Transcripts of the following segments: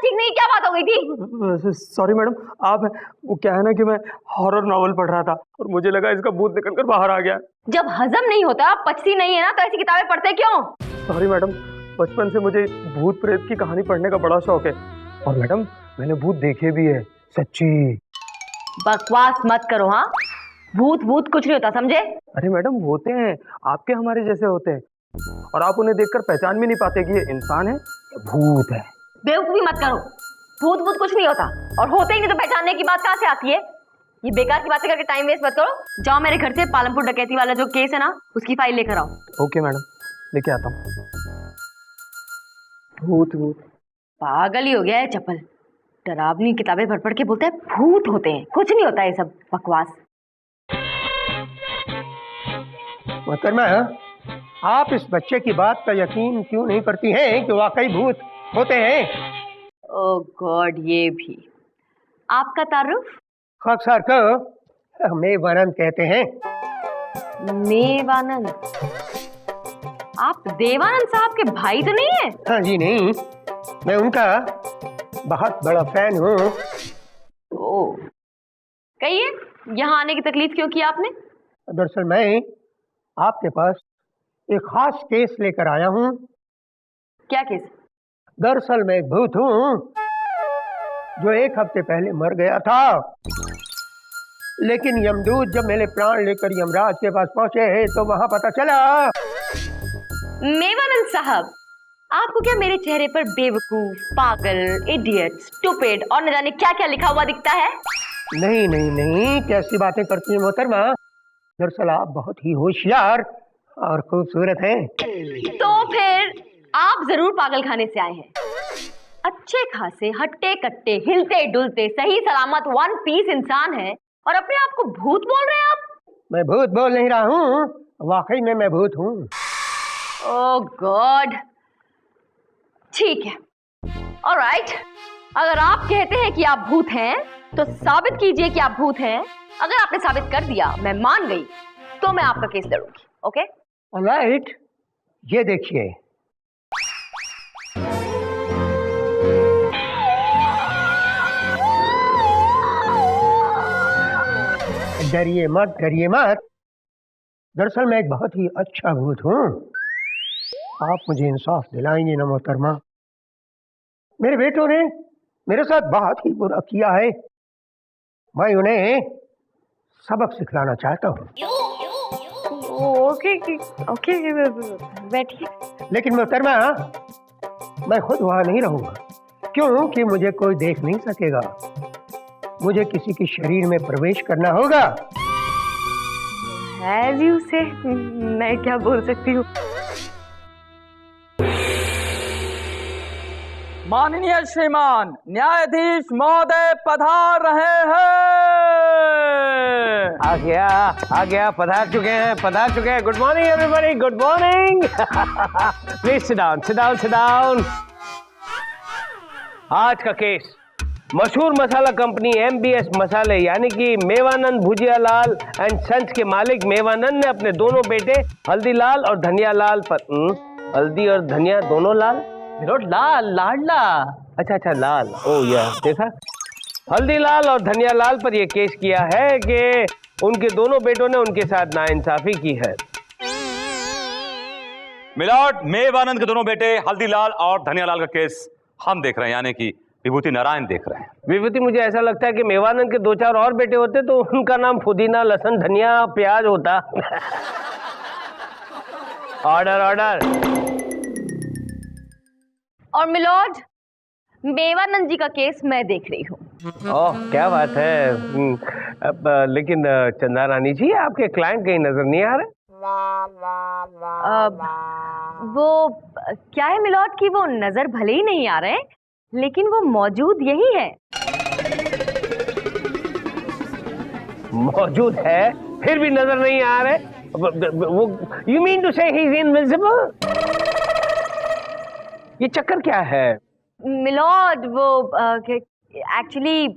ठीक नहीं, क्या बात हो गई थी? सॉरी मैडम, आप वो क्या है ना कि मैं हॉरर नॉवल पढ़ रहा था और मुझे लगा इसका भूत निकलकर बाहर आ गया। जब हजम नहीं होता, पचती नहीं है ना, तो ऐसी किताबें पढ़ते क्यों? सॉरी मैडम, बचपन से मुझे भूत प्रेत की कहानी पढ़ने का बड़ा शौक है और मैडम मैंने भूत देखे भी है, सच्ची। बकवास मत करो। हाँ, भूत भूत कुछ नहीं होता, समझे? अरे मैडम होते हैं, आपके हमारे जैसे होते हैं और आप उन्हें देखकर पहचान भी नहीं पाते कि ये इंसान है या भूत है। बेवकूफी मत करो, भूत भूत कुछ नहीं होता और होते ही नहीं तो पहचानने की बात कहाँ से आती है? ये बेकार की बातें करके टाइम वेस्ट मत करो। जाओ मेरे घर से पालमपुर डकैती वाला जो केस है ना, उसकी फाइल लेकर आओ। ओके मैडम, लेके आता हूँ। भूत भूत पागल ही हो गया है चप्पल। डरावनी किताबें पढ़ पढ़ के बोलते हैं भूत होते हैं, कुछ नहीं होता, ये सब बकवास। मोहतरमा, आप इस बच्चे की बात का यकीन क्यों नहीं करती हैं कि वाकई भूत होते हैं? ओह गॉड, ये भी आपका तारुफ? खाकसार को मेवानंद कहते हैं। मेवानंद? आप देवानंद साहब के भाई तो नहीं है? हाँ जी नहीं, मैं उनका बहुत बड़ा फैन हूँ। ओह, कहिए यहाँ आने की तकलीफ क्यों की आपने? दरअसल मैं आपके पास एक खास केस लेकर आया हूँ। क्या केस? दरअसल मैं एक भूत हूँ जो 1 हफ्ते पहले मर गया था, लेकिन यमदूत जब मेरे प्राण लेकर यमराज के पास पहुंचे तो वहां पता चला। मेवानंद साहब, आपको क्या मेरे चेहरे पर बेवकूफ, पागल, इडियट, स्टूपिड और न जाने क्या क्या लिखा हुआ दिखता है? नहीं नहीं नहीं, कैसी बातें करती हैं मोहतरमा। दरअसल आप बहुत ही होशियार और खूबसूरत हैं। तो फिर आप जरूर पागल खाने से आए हैं। अच्छे खासे हट्टे कट्टे हिलते डुलते सही सलामत वन पीस इंसान है और अपने आप को भूत बोल रहे हैं आप? मैं भूत बोल नहीं रहा हूँ, वाकई में मैं भूत हूँ। ओह गॉड, ठीक है, ऑलराइट। अगर आप कहते हैं कि आप भूत हैं तो साबित कीजिए कि आप भूत हैं। अगर आपने साबित कर दिया, मैं मान गई, तो मैं आपका केस लड़ूंगी। ओके ऑलराइट, ये देखिए। डरिए मत, डरिए मत। दरअसल मैं एक बहुत ही अच्छा भूत हूँ। आप मुझे इंसाफ दिलाएंगे ना मोहतरमा? मेरे बेटों ने मेरे साथ बहुत ही बुरा किया है, मैं उन्हें सबक सिखलाना चाहता हूँ। ओके ओके, बैठिए। लेकिन मोहतरमा, मैं खुद वहां नहीं रहूंगा, क्योंकि मुझे कोई देख नहीं सकेगा। मुझे किसी के शरीर में प्रवेश करना होगा। As you say, मैं क्या बोल सकती हूँ? माननीय श्रीमान न्यायाधीश महोदय पधार रहे हैं। आ गया, पधार चुके हैं। Good morning everybody, good morning. Please sit down. आज का केस मशहूर मसाला कंपनी MBS मसाले यानी कि मेवानंद भुजियालाल एंड सन्स के मालिक मेवानंद ने अपने दोनों बेटे हल्दीलाल और धनियालाल पर हल्दी और धनिया दोनों लाल, लाडला। अच्छा लाल, ओ या देखा, हल्दीलाल और धनियालाल पर यह केस किया है कि उनके दोनों बेटों ने उनके साथ नाइंसाफी की है। मिलॉर्ड, मेवानंद के दोनों बेटे हल्दीलाल और धनियालाल का केस हम देख रहे हैं, यानी कि विभूति नारायण देख रहे हैं। विभूति, मुझे ऐसा लगता है कि मेवानंद के 2-4 और बेटे होते तो उनका नाम पुदीना, लहसुन, धनिया, प्याज होता। ऑर्डर। और मिलॉर्ड, मेवानंद जी का केस मैं देख रही हूँ। ओह क्या बात है। लेकिन चंदा रानी जी, आपके क्लाइंट कहीं नजर नहीं आ रहे? वो क्या है मिलॉर्ड कि वो नजर भले ही नहीं आ रहे, लेकिन वो मौजूद यही है। मौजूद है फिर भी नजर नहीं आ रहे? वो यू मीन टू से ही इज इनविजिबल? ये चक्कर क्या है मिलॉर्ड? वो एक्चुअली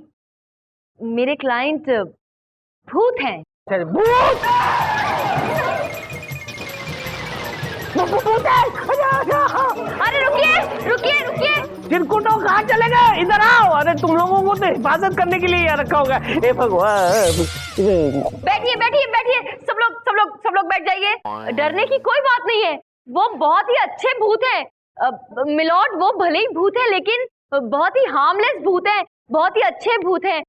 मेरे क्लाइंट भूत हैं। भूत? अरे रुकिए रुकिए रुकिए। चिरकुटो कहाँ चले गए? इधर आओ। अरे तुम लोगों को तो हिफाजत करने के लिए यहाँ रखा होगा। हे भगवान। बैठिए बैठिए बैठिए, सब लोग बैठ जाइए। डरने की कोई बात नहीं है, वो बहुत ही अच्छे भूत हैं। मिलॉर्ड, वो भले ही भूत है लेकिन बहुत ही हार्मलेस भूत है, बहुत ही अच्छे भूत हैं।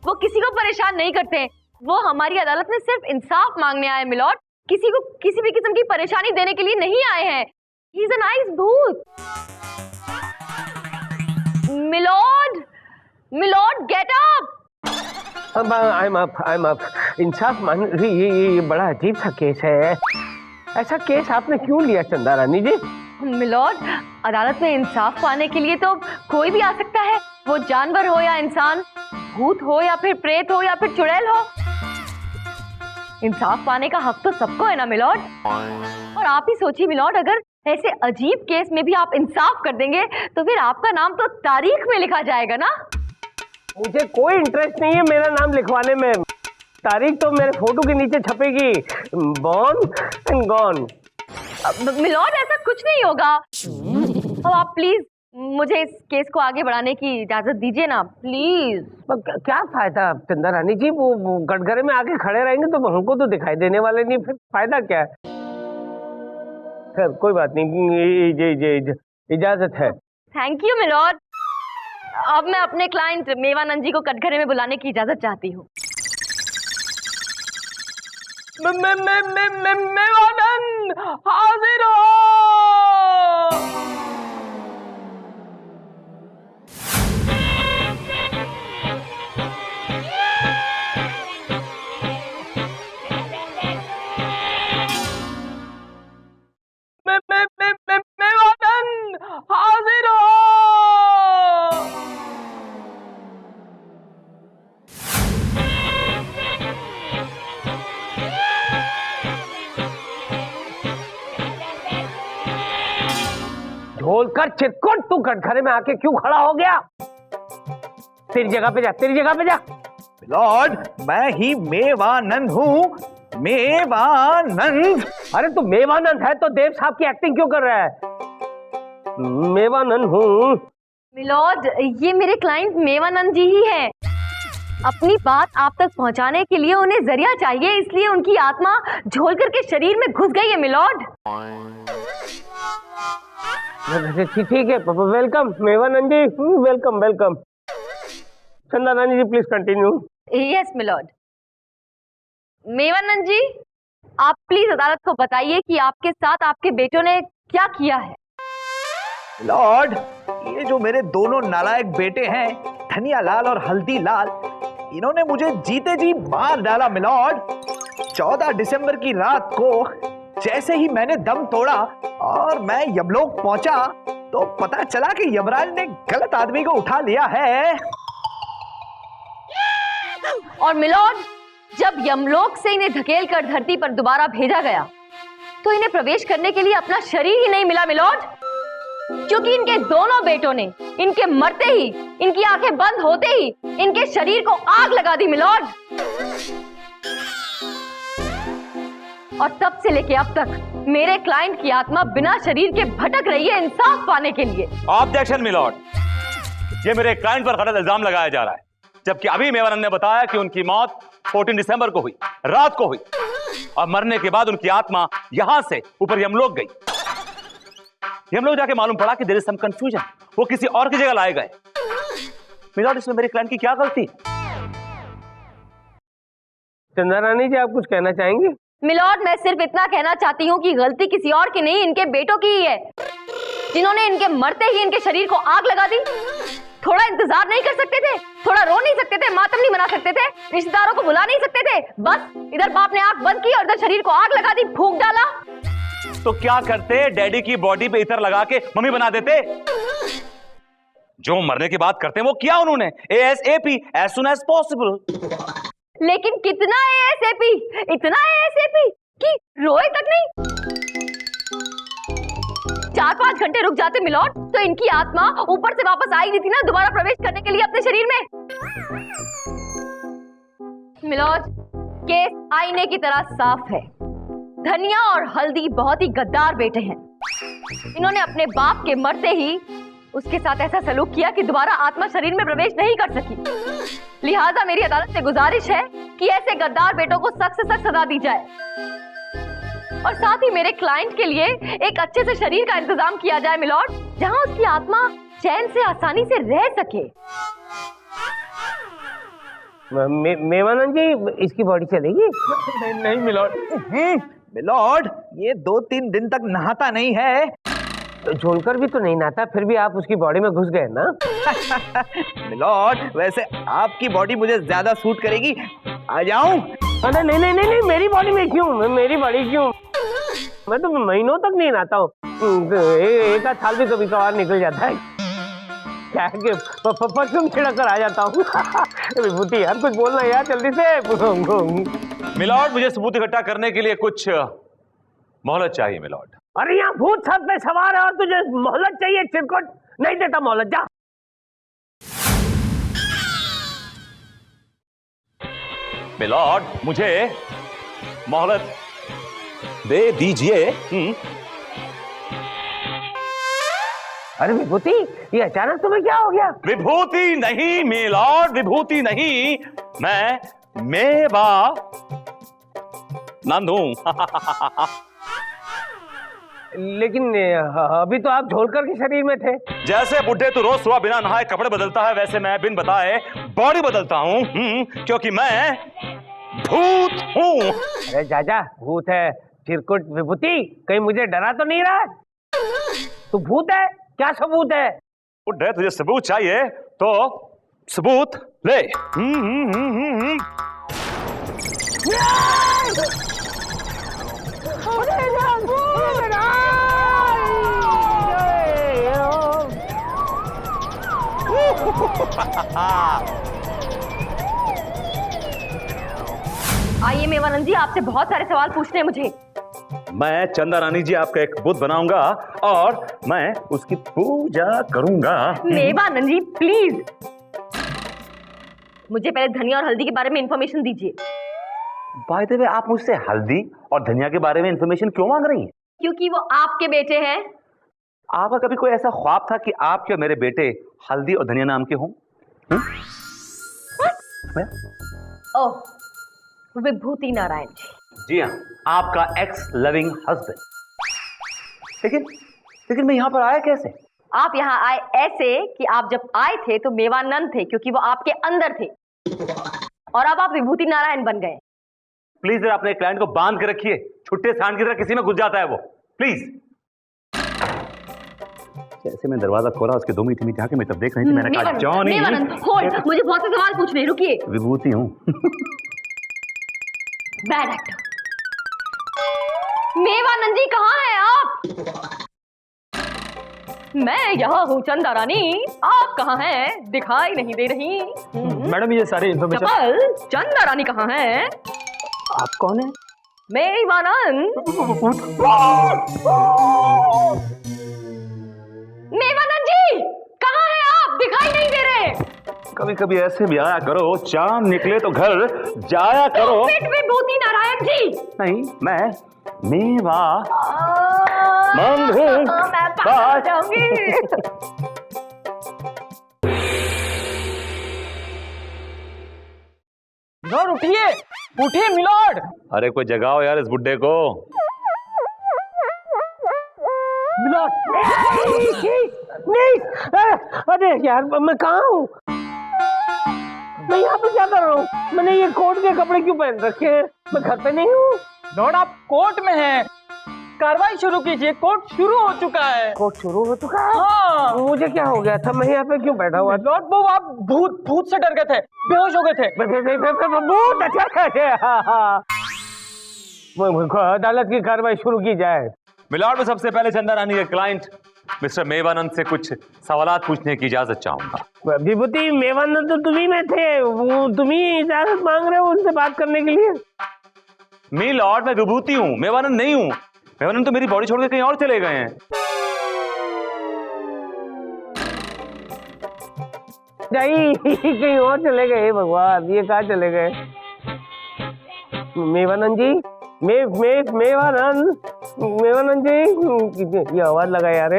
वो किसी को परेशान नहीं करते। वो हमारी अदालत में सिर्फ इंसाफ मांगने आए मिलॉर्ड, किसी को किसी भी किस्म की परेशानी देने के लिए नहीं आए हैं। ही इज अ नाइस भूत। My lord, my lord get up. I am up. इंसाफ मान ये बड़ा अजीब सा केस है। ऐसा केस आपने क्यों लिया चंदा रानी जी? मिलॉर्ड, अदालत में इंसाफ पाने के लिए तो कोई भी आ सकता है, वो जानवर हो या इंसान, भूत हो या फिर प्रेत हो या फिर चुड़ैल हो। इंसाफ पाने का हक तो सबको है ना मिलॉर्ड। और आप ही सोचिए मिलॉर्ड, अगर ऐसे अजीब केस में भी आप इंसाफ कर देंगे तो फिर आपका नाम तो तारीख में लिखा जाएगा ना। मुझे कोई इंटरेस्ट नहीं है मेरा नाम लिखवाने में। तारीख तो मेरे फोटो के नीचे छपेगी, बॉर्न एंड गॉन। मिलॉर्ड, ऐसा कुछ नहीं होगा। अब आप प्लीज मुझे इस केस को आगे बढ़ाने की इजाजत दीजिए ना, प्लीज। क्या फायदा चंदा रानी जी, वो कटघरे में आके खड़े रहेंगे तो हमको तो दिखाई देने वाले नहीं, फिर फायदा क्या है? खैर कोई बात नहीं, इजाजत है। Thank you milord. अब मैं अपने क्लाइंट मेवानंद जी को कटघरे में बुलाने की इजाजत चाहती हूँ। मेवानंद हाजिर हो। मेवानंद हाजिर हो। ढोलकर चिरकुट, तू कटघरे में आके क्यों खड़ा हो गया? तेरी जगह पे जा, तेरी जगह पे जा। लॉर्ड, मैं ही मेवानंद हूँ, मेवानंद। अरे तू मेवानंद है तो देव साहब की एक्टिंग क्यों कर रहा है? मेवानंद हूँ। मिलॉर्ड, ये मेरे क्लाइंट मेवानंद जी ही हैं। अपनी बात आप तक पहुंचाने के लिए उन्हें जरिया चाहिए, इसलिए उनकी आत्मा झोलकर के शरीर में घुस गई है मिलॉर्ड। ठीक है, welcome Mewanand ji, welcome welcome. Chanda Rani ji please continue. Yes my lord. Mewanand ji, आप प्लीज अदालत को बताइए कि आपके साथ आपके बेटों ने क्या किया है। लॉर्ड, ये जो मेरे दोनों नालायक बेटे हैं, धनियालाल और हल्दीलाल, इन्होंने मुझे जीते जी मार डाला मिलॉर्ड। 14 दिसंबर की रात को जैसे ही मैंने दम तोड़ा और मैं यमलोक पहुंचा तो पता चला कि यमराज ने गलत आदमी को उठा लिया है। और मिलॉर्ड, जब यमलोक से इन्हें धकेल कर धरती पर दोबारा भेजा गया तो इन्हें प्रवेश करने के लिए अपना शरीर ही नहीं मिला मिलॉर्ड, क्योंकि इनके दोनों बेटों ने इनके मरते ही, इनकी आंखें बंद होते ही इनके शरीर को आग लगा दी मिलॉर्ड। और तब से लेके अब तक मेरे क्लाइंट की आत्मा बिना शरीर के भटक रही है इंसाफ पाने के लिए। ऑब्जेक्शन मिलॉर्ड, ये मेरे क्लाइंट पर गलत इल्जाम लगाया जा रहा है, जबकि अभी मेवानंद ने बताया कि उनकी मौत 14 दिसंबर को हुई, रात को हुई, और मरने के बाद उनकी आत्मा यहां से ऊपर यमलोक गई। यमलोक जाके मालूम पड़ा कि देयर इज सम कंफ्यूजन, वो किसी और की जगह लाए गए। मिलॉर्ड, इसमें मेरे क्लाइंट की क्या गलती? चंदा रानी जी, आप कुछ कहना चाहेंगे? मिलॉर्ड, मैं सिर्फ इतना कहना चाहती हूँ कि गलती किसी और की नहीं, इनके बेटों की ही है, जिन्होंने इनके मरते ही इनके शरीर को आग लगा दी। थोड़ा इंतजार नहीं कर सकते थे? थोड़ा रो नहीं सकते थे? मातम नहीं मना सकते थे? रिश्तेदारों को बुला नहीं सकते थे? बस इधर बाप ने आंख बंद की और इधर शरीर को आग लगा दी, फूंक डाला। तो क्या करते? डैडी की बॉडी पे इतर लगा के मम्मी बना देते। जो मरने की बात करते हैं वो किया उन्होंने, ASAP, as soon as possible। लेकिन कितना ASAP? इतना ASAP कि रोए तक नहीं। 4-5 घंटे रुक जाते मिलॉर्ड तो इनकी आत्मा ऊपर से वापस आई नहीं थी ना दोबारा प्रवेश करने के लिए अपने शरीर में। मिलॉर्ड, केस आईने की तरह साफ है। धनिया और हल्दी बहुत ही गद्दार बेटे हैं। इन्होंने अपने बाप के मरते ही उसके साथ ऐसा सलूक किया कि दोबारा आत्मा शरीर में प्रवेश नहीं कर सकी। लिहाजा मेरी अदालत से गुजारिश है कि ऐसे गद्दार बेटों को सख्त से सख्त सजा दी जाए और साथ ही मेरे क्लाइंट के लिए एक अच्छे से शरीर का इंतजाम किया जाए मिलॉर्ड, जहां उसकी आत्मा चैन से आसानी से रह सके। मेवानंद जी, इसकी बॉडी चलेगी? नहीं मिलॉर्ड। मिलॉर्ड, ये 2-3 दिन तक नहाता नहीं है। तो झोलकर भी तो नहीं नहाता, फिर भी आप उसकी बॉडी में घुस गए ना। मिलॉर्ड, वैसे आपकी बॉडी मुझे ज्यादा सूट करेगी। आ जाऊं? अरे नहीं नहीं नहीं नहीं, मेरी बॉडी में क्यों? मेरी बॉडी क्यों? मैं तो महीनों तक नहीं नहाता हूँ। एक आध साल भी कभी कभार निकल जाता है। क्या है कि परफ्यूम छिड़क कर आ जाता हूँ। विभूति यार, कुछ बोलना यार जल्दी से। मिलॉर्ड, मुझे सबूत इकट्ठा करने के लिए कुछ मोहलत चाहिए मिलॉर्ड। अरे यहाँ भूत सर पे सवार है और तुझे मोहलत चाहिए? चिरकुट, नहीं देता मोहलत, जा। मिलॉर्ड, मुझे मोहलत दे दीजिए। अरे विभूति, ये अचानक तुम्हें क्या हो गया? विभूति नहीं मिलॉर्ड, विभूति नहीं, मैं मेवा नंद हूं। लेकिन अभी तो आप झोलकर के शरीर में थे। जैसे बुढ़े तो रोज सुबह बिना नहाए कपड़े बदलता है, वैसे मैं बिन बताए बॉडी बदलता हूं, क्योंकि मैं भूत हूं। अरे जाजा, भूत है चिरकुट। विभूति, कहीं मुझे डरा तो नहीं रहा? तू भूत है? क्या सबूत है? बुढ़े, तुझे सबूत चाहिए तो सबूत ले। आइए मेवानंद जी, आपसे बहुत सारे सवाल पूछने हैं मुझे। मैं चंदा रानी जी आपका एक बुत बनाऊंगा और मैं उसकी पूजा करूंगा। मेवानंद जी प्लीज, मुझे पहले धनिया और हल्दी के बारे में इंफॉर्मेशन दीजिए। बाय द वे, आप मुझसे हल्दी और धनिया के बारे में इंफॉर्मेशन क्यों मांग रही हैं? क्योंकि वो आपके बेटे हैं। आपका कभी कोई ऐसा ख्वाब था कि आपके और मेरे बेटे हल्दी और धनिया नाम के हों? ओह, विभूति नारायण जी। जी हाँ, आपका एक्स लविंग हस्बैंड। लेकिन मैं यहाँ पर आया कैसे? आप यहाँ आए ऐसे कि आप जब आए थे तो मेवानंद थे, क्योंकि वो आपके अंदर थे, और अब आप विभूति नारायण बन गए। प्लीज जरा अपने क्लाइंट को बांध के रखिए, छुट्टे सांड की तरह किसी में घुस जाता है वो। प्लीज। जैसे मैं दरवाजा खोला, उसके 2 मिनट जाके मैं तब देख रही थी, मैंने कहा जॉनी। मेवानंद, होल्ड, मुझे बहुत से सवाल पूछने, रुकिए। विभूति हूँ। Bad actor. मेवानंद जी कहाँ हैं आप? मैं यहाँ हूँ चंदा रानी, आप कहाँ हैं? दिखाई नहीं दे रही। मैडम, ये सारी इन्फॉर्मेशन। चपल, चंदा रानी कहाँ हैं? आप कौन है? मेवानंद। मेवानंद जी कहाँ हैं आप? दिखाई नहीं दे रहे। कभी कभी ऐसे भी आया करो, चांद निकले तो घर जाया करो। विभूति नारायण जी। नहीं, मैं मेवा मैं पागल जाऊंगी। मिलॉर्ड उठिए, उठिए मिलॉर्ड। अरे कोई जगाओ यार इस बुड्ढे को। मिलॉर्ड, नहीं, अरे यार, मैं कहाँ हूँ? मैं यहाँ पे क्या कर रहा हूँ? मैंने ये कोट के कपड़े क्यों पहन रखे हैं? मैं घर पे नहीं हूँ। लॉर्ड आप कोर्ट में हैं। कार्रवाई शुरू कीजिए, कोर्ट शुरू हो चुका है। कोर्ट शुरू हो चुका है? हाँ। मुझे क्या हो गया था? मैं यहाँ पे क्यों बैठा हुआ? लॉर्ड, वो आप भूत से डर गए थे, बेहोश हो गए थे। बहुत अच्छा। अदालत की कार्रवाई शुरू की जाए। मिलॉर्ड, में सबसे पहले चंदा रानी के क्लाइंट मिस्टर मेवानंद से कुछ सवालात पूछने की इजाजत चाहूंगा। विभूति, मेवानंद तो तुम्ही में थे, वो तुम्ही इजाजत मांग रहे हो उनसे बात करने के लिए? मिलॉर्ड, मैं विभूति हूँ, मेवानंद नहीं हूँ। मेवानंद तो मेरी बॉडी छोड़कर कहीं और चले गए हैं। कहीं और चले गए? भगवान, ये कहाँ चले गए? मेवानंद जी, मेवानंद जी, ये आवाज लगा यार,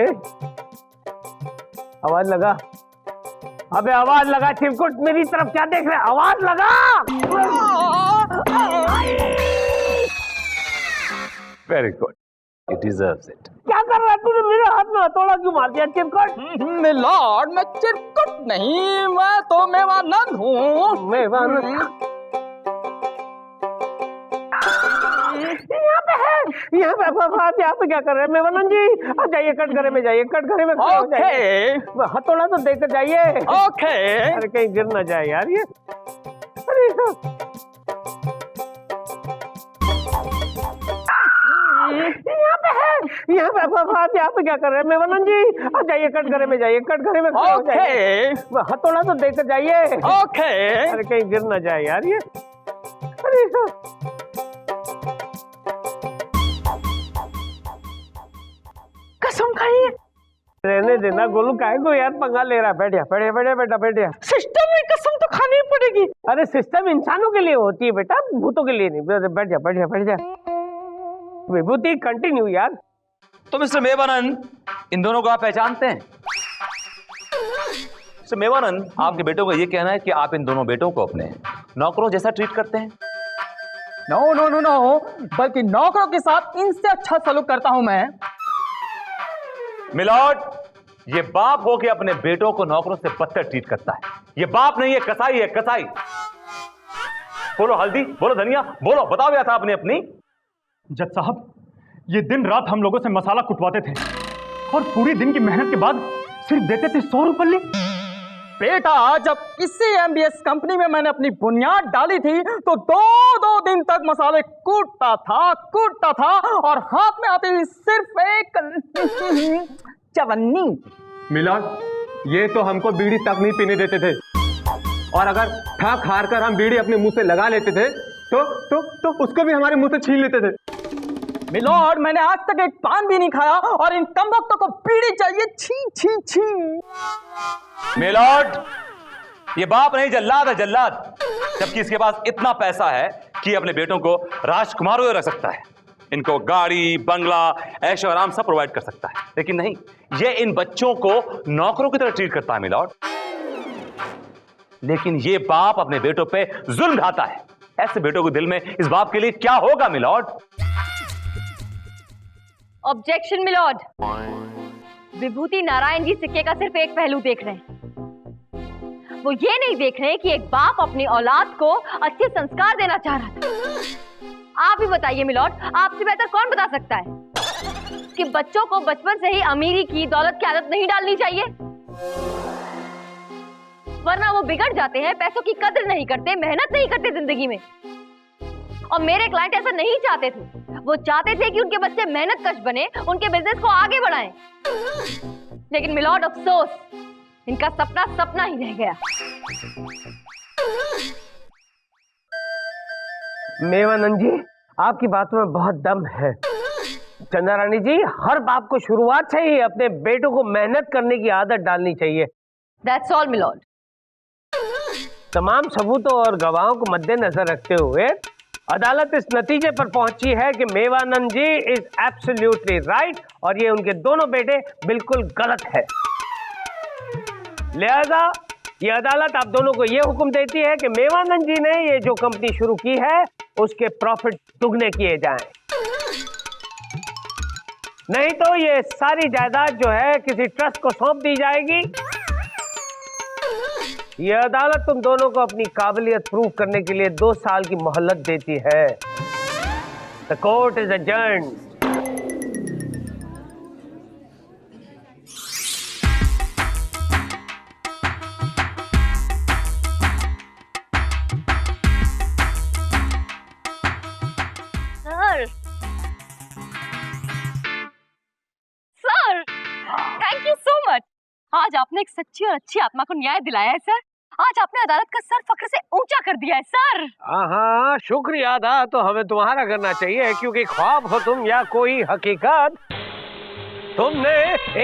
आवाज लगा। अबे आवाज लगा चिरकुट, मेरी तरफ क्या देख रहे, आवाज लगा। Very good, it deserves it. क्या कर रहा है तूने, मेरे हाथ में हथौड़ा क्यों मार दिया चिरकुट? मिलॉर्ड, मैं चिरकुट नहीं, मैं तो मेवानंद हूँ। मेवानंद यहाँ पे आप यहाँ पे क्या कर रहे हैं मेवानंद जी? आप जाइए कटघरे में, जाइए कटघरे में। ओके, हथौड़ा तो देकर जाइए। ओके। अरे कहीं गिर ना जाए यार ये। अरे यहाँ पे आप यहाँ पे क्या कर रहे हैं मेवानंद जी? आप जाइए कटघरे में, जाइए कटघरे में। ओके, हथौड़ा तो देकर जाइए। ओके। अरे कहीं गिर ना जाए यार ये। अरे कसम खाइए। रहने देना गोलू, काहे को यार पंगा ले रहा है? बैठ जा, बेटा बैठ जा। सिस्टम में कसम तो खानी ही पड़ेगी। अरे सिस्टम इंसानों के लिए होती है बेटा, भूतों के लिए नहीं। बैठ जा। विभूति कंटिन्यू यार। तो मिस्टर मेवानंद, इन दोनों को आप पहचानते हैं? मिस्टर मेवानंद, आपके बेटों का ये कहना है कि आप इन दोनों बेटों को अपने नौकरों जैसा ट्रीट करते हैं। नो नो नो नो, बल्कि नौकरों के साथ इनसे अच्छा सलूक करता हूं मैं। मिलॉर्ड, ये बाप हो के अपने बेटों को नौकरों से बदतर ट्रीट करता है। ये बाप नहीं है, कसाई है, कसाई। बोलो हल्दी, बोलो धनिया, बोलो, बताओ या था आपने अपनी। जज साहब, ये दिन रात हम लोगों से मसाला कुटवाते थे और पूरी दिन की मेहनत के बाद सिर्फ देते थे 100 रुपये। बेटा, जब इसी एमबीएस कंपनी में मैंने अपनी बुनियाद डाली थी तो दो दिन तक मसाले कूटता था और हाथ में आती थी सिर्फ एक चवन्नी। मिलॉर्ड, ये तो हमको बीड़ी तक नहीं पीने देते थे, और अगर थक हार कर हम बीड़ी अपने मुंह से लगा लेते थे तो उसको भी हमारे मुंह से छीन लेते थे। मिलॉर्ड, मैंने आज तक एक पान भी नहीं खाया और इन कमबख्तों को बीड़ी चाहिए। छी। मिलॉर्ड, ये बाप नहीं, जल्लाद है, जल्लाद। जबकि इसके पास इतना पैसा है कि अपने बेटों को राजकुमार हुए रख सकता है, इनको गाड़ी, बंगला, ऐशो आराम सब प्रोवाइड कर सकता है, लेकिन नहीं, ये इन बच्चों को नौकरों की तरह ट्रीट करता है मिलॉर्ड। लेकिन ये बाप अपने बेटों पे जुल्म ढाता है। ऐसे बेटों के दिल में इस बाप के लिए क्या होगा my lord? Objection my lord. Vibhuti Narayan ji सिक्के का सिर्फ एक पहलू देख रहे हैं। वो ये नहीं देख रहे कि एक बाप अपनी औलाद को अच्छे संस्कार देना चाह रहा था। आप ही बताइए मिलॉर्ड, आपसे बेहतर कौन बता सकता है कि बच्चों को बचपन से ही अमीरी की, दौलत की आदत नहीं डालनी चाहिए, वरना वो बिगड़ जाते हैं, पैसों की कदर नहीं करते, मेहनत नहीं करते जिंदगी में। और मेरे क्लाइंट ऐसा नहीं चाहते थे। वो चाहते थे कि उनके बच्चे मेहनत कश बने, उनके बिजनेस को आगे बढ़ाएं। लेकिन मिलॉर्ड, अफसोस, इनका सपना सपना ही रह गया। मेवानंद जी, आपकी बातों में बहुत दम है। चंदा रानी जी, हर बाप को शुरुआत से ही अपने बेटों को मेहनत करने की आदत डालनी चाहिए। That's all, milord. तमाम सबूतों और गवाहों को मद्देनजर रखते हुए अदालत इस नतीजे पर पहुंची है कि मेवानंद जी इज एब्सोल्युटली राइट और ये उनके दोनों बेटे बिल्कुल गलत है। लिहाजा ये अदालत आप दोनों को ये हुक्म देती है कि मेवानंद जी ने ये जो कंपनी शुरू की है उसके प्रॉफिट दुगने किए जाएं, नहीं तो ये सारी जायदाद जो है किसी ट्रस्ट को सौंप दी जाएगी। ये अदालत तुम दोनों को अपनी काबिलियत प्रूव करने के लिए 2 साल की मोहलत देती है। The court is adjourned. Sir, thank you so much. आज आपने एक सच्ची और अच्छी आत्मा को न्याय दिलाया है सर। आज आपने अदालत का सर फख्र से ऊंचा कर दिया है सर। हाँ, शुक्रिया अदा तो हमें तुम्हारा करना चाहिए, क्योंकि ख्वाब हो तुम या कोई हकीकत, तुमने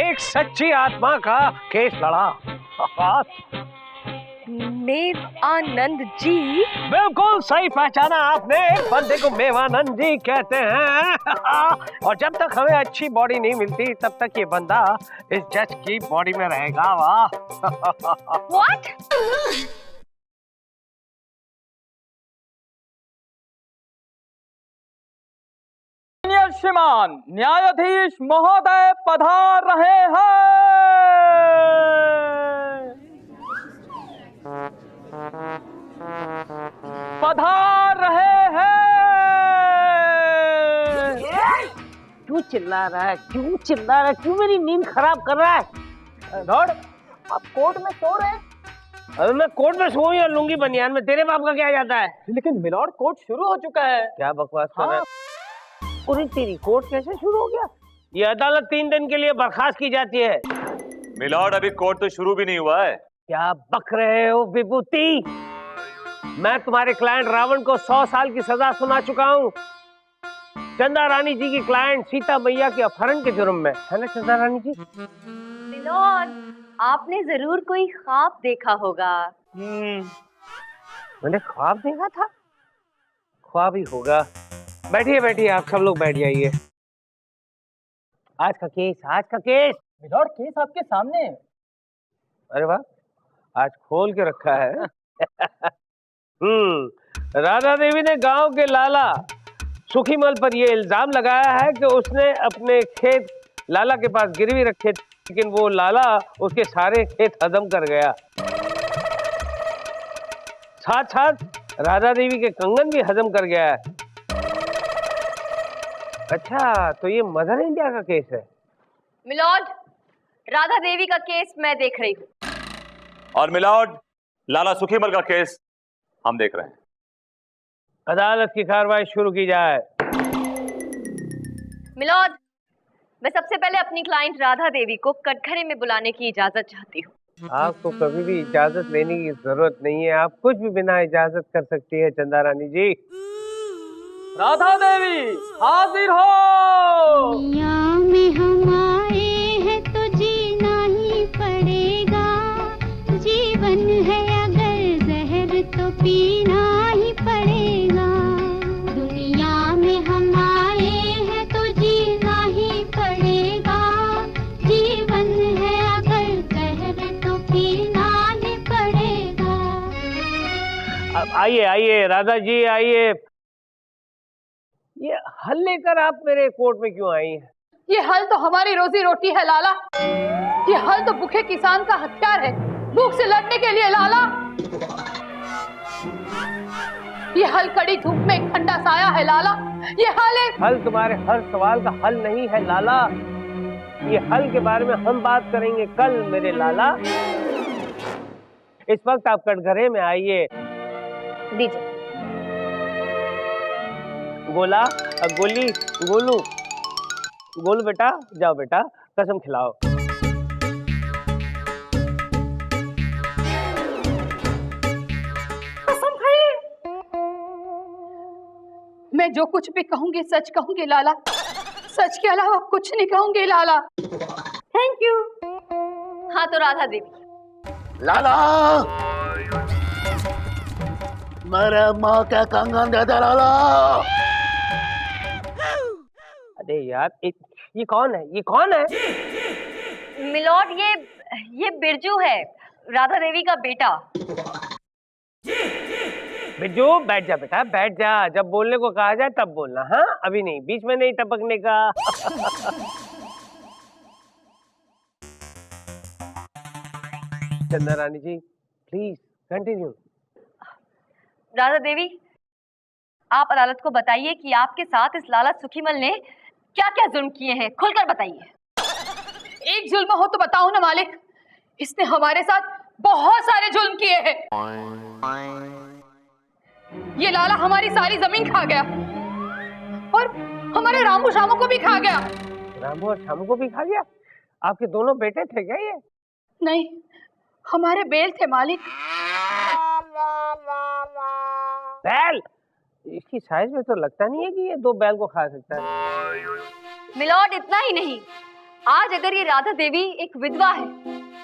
एक सच्ची आत्मा का केस लड़ा। मेव आनंद जी। बिल्कुल सही पहचाना आपने, बंदे को मेवानंद जी कहते हैं। और जब तक हमें अच्छी बॉडी नहीं मिलती तब तक ये बंदा इस जज की बॉडी में रहेगा। वाह। व्हाट? श्रीमान न्यायाधीश महोदय पधार रहे हैं। पधार रहे हैं। क्यों चिल्ला रहा है, क्यों चिल्ला रहा है, क्यों मेरी नींद खराब कर रहा है? लॉर्ड, आप कोर्ट में सो रहे हैं। अरे मैं कोर्ट में सोऊं या लुंगी बनियान में, तेरे बाप का क्या जाता है? लेकिन मिलॉर्ड कोर्ट शुरू हो चुका है। क्या बकवास कर रहा है? पूरी तेरी कोर्ट कैसे शुरू हो गया? ये अदालत 3 दिन के लिए बर्खास्त की जाती है। मिलॉर्ड, अभी कोर्ट तो शुरू भी नहीं हुआ है। क्या बक रहे हो विभूति? मैं तुम्हारे क्लाइंट रावण को 100 साल की सजा सुना चुका हूँ। चंदा रानी जी की क्लाइंट सीता मैया के अपहरण के जुर्म में, है ना चंदा रानी जी? मिलोड, आपने जरूर कोई ख्वाब देखा होगा। मैंने ख्वाब देखा था? ख्वाब ही होगा। बैठिए बैठिए, आप सब लोग बैठ जाइए। आज का केस, आज का केस। मिलॉर्ड, केस आपके सामने है। अरे वाह, आज खोल के रखा है। राधा देवी ने गांव के लाला सुखीमल पर यह इल्जाम लगाया है कि उसने अपने खेत लाला के पास गिरवी रखे, लेकिन वो लाला उसके सारे खेत हजम कर गया। साथ साथ राधा देवी के कंगन भी हजम कर गया है। अच्छा, तो ये मदर इंडिया का केस है? मिलॉर्ड, राधा देवी का केस मैं देख रही हूँ। और मिलॉर्ड, लाला सुखीमल का केस हम देख रहे हैं। अदालत की कार्रवाई शुरू की जाए। मिलॉर्ड, मैं सबसे पहले अपनी क्लाइंट राधा देवी को कटघरे में बुलाने की इजाजत चाहती हूँ। आपको कभी भी इजाजत लेने की जरूरत नहीं है, आप कुछ भी बिना इजाजत कर सकती है चंदा रानी जी। राधा देवी हाजिर हो। दुनिया में हम आए हैं तो जीना ही पड़ेगा, जीवन है अगर जहर तो पीना ही पड़ेगा। दुनिया में हम आए हैं तो जीना ही पड़ेगा, जीवन है अगर जहर तो पीना ही पड़ेगा। अब आइए आइए राधा जी आइए। ये हल लेकर आप मेरे कोर्ट में क्यों आई हैं? ये हल तो हमारी रोजी रोटी है लाला। ये हल तो भूखे किसान का हथियार है, भूख से लड़ने के लिए लाला। ये हल कड़ी धूप में एक ठंडा साया है लाला। ये हल तुम्हारे हर सवाल का हल नहीं है लाला। ये हल के बारे में हम बात करेंगे कल मेरे लाला। इस वक्त आप कटघरे में आइए। दीजिए। गोला, गोली, गोलू, गोलू बेटा, जाओ बेटा कसम खिलाओ। कसम खाइए। मैं जो कुछ भी कहूंगी सच कहूंगी लाला, सच के अलावा कुछ नहीं कहूंगी लाला। Thank you. हाँ तो राधा देवी, लाला, मेरे माँ के कंगन दे दे लाला। अरे यार, ये कौन है? ये कौन है? मिलॉर्ड, ये बिरजू है, राधा देवी का बेटा। बिरजू बैठ जा बेटा, बैठ जा। जब बोलने को कहा जाए तब बोलना, हाँ? अभी नहीं, बीच में नहीं टपकने का। चंदा रानी जी प्लीज कंटिन्यू। राधा देवी, आप अदालत को बताइए कि आपके साथ इस लाला सुखीमल ने क्या क्या जुल्म किए हैं, खुलकर बताइए। एक जुल्म हो तो बताओ ना मालिक। इसने हमारे साथ बहुत सारे जुल्म किए हैं। ये लाला हमारी सारी जमीन खा गया और हमारे रामू शामू को भी खा गया। रामू और शामू को भी खा गया? आपके दोनों बेटे थे क्या ये? नहीं, हमारे बैल थे मालिक। बैल? इसकी साइज में तो लगता नहीं है कि ये 2 बैल को खा सकता है। मिलॉर्ड, इतना ही नहीं, आज अगर ये राधा देवी एक विधवा है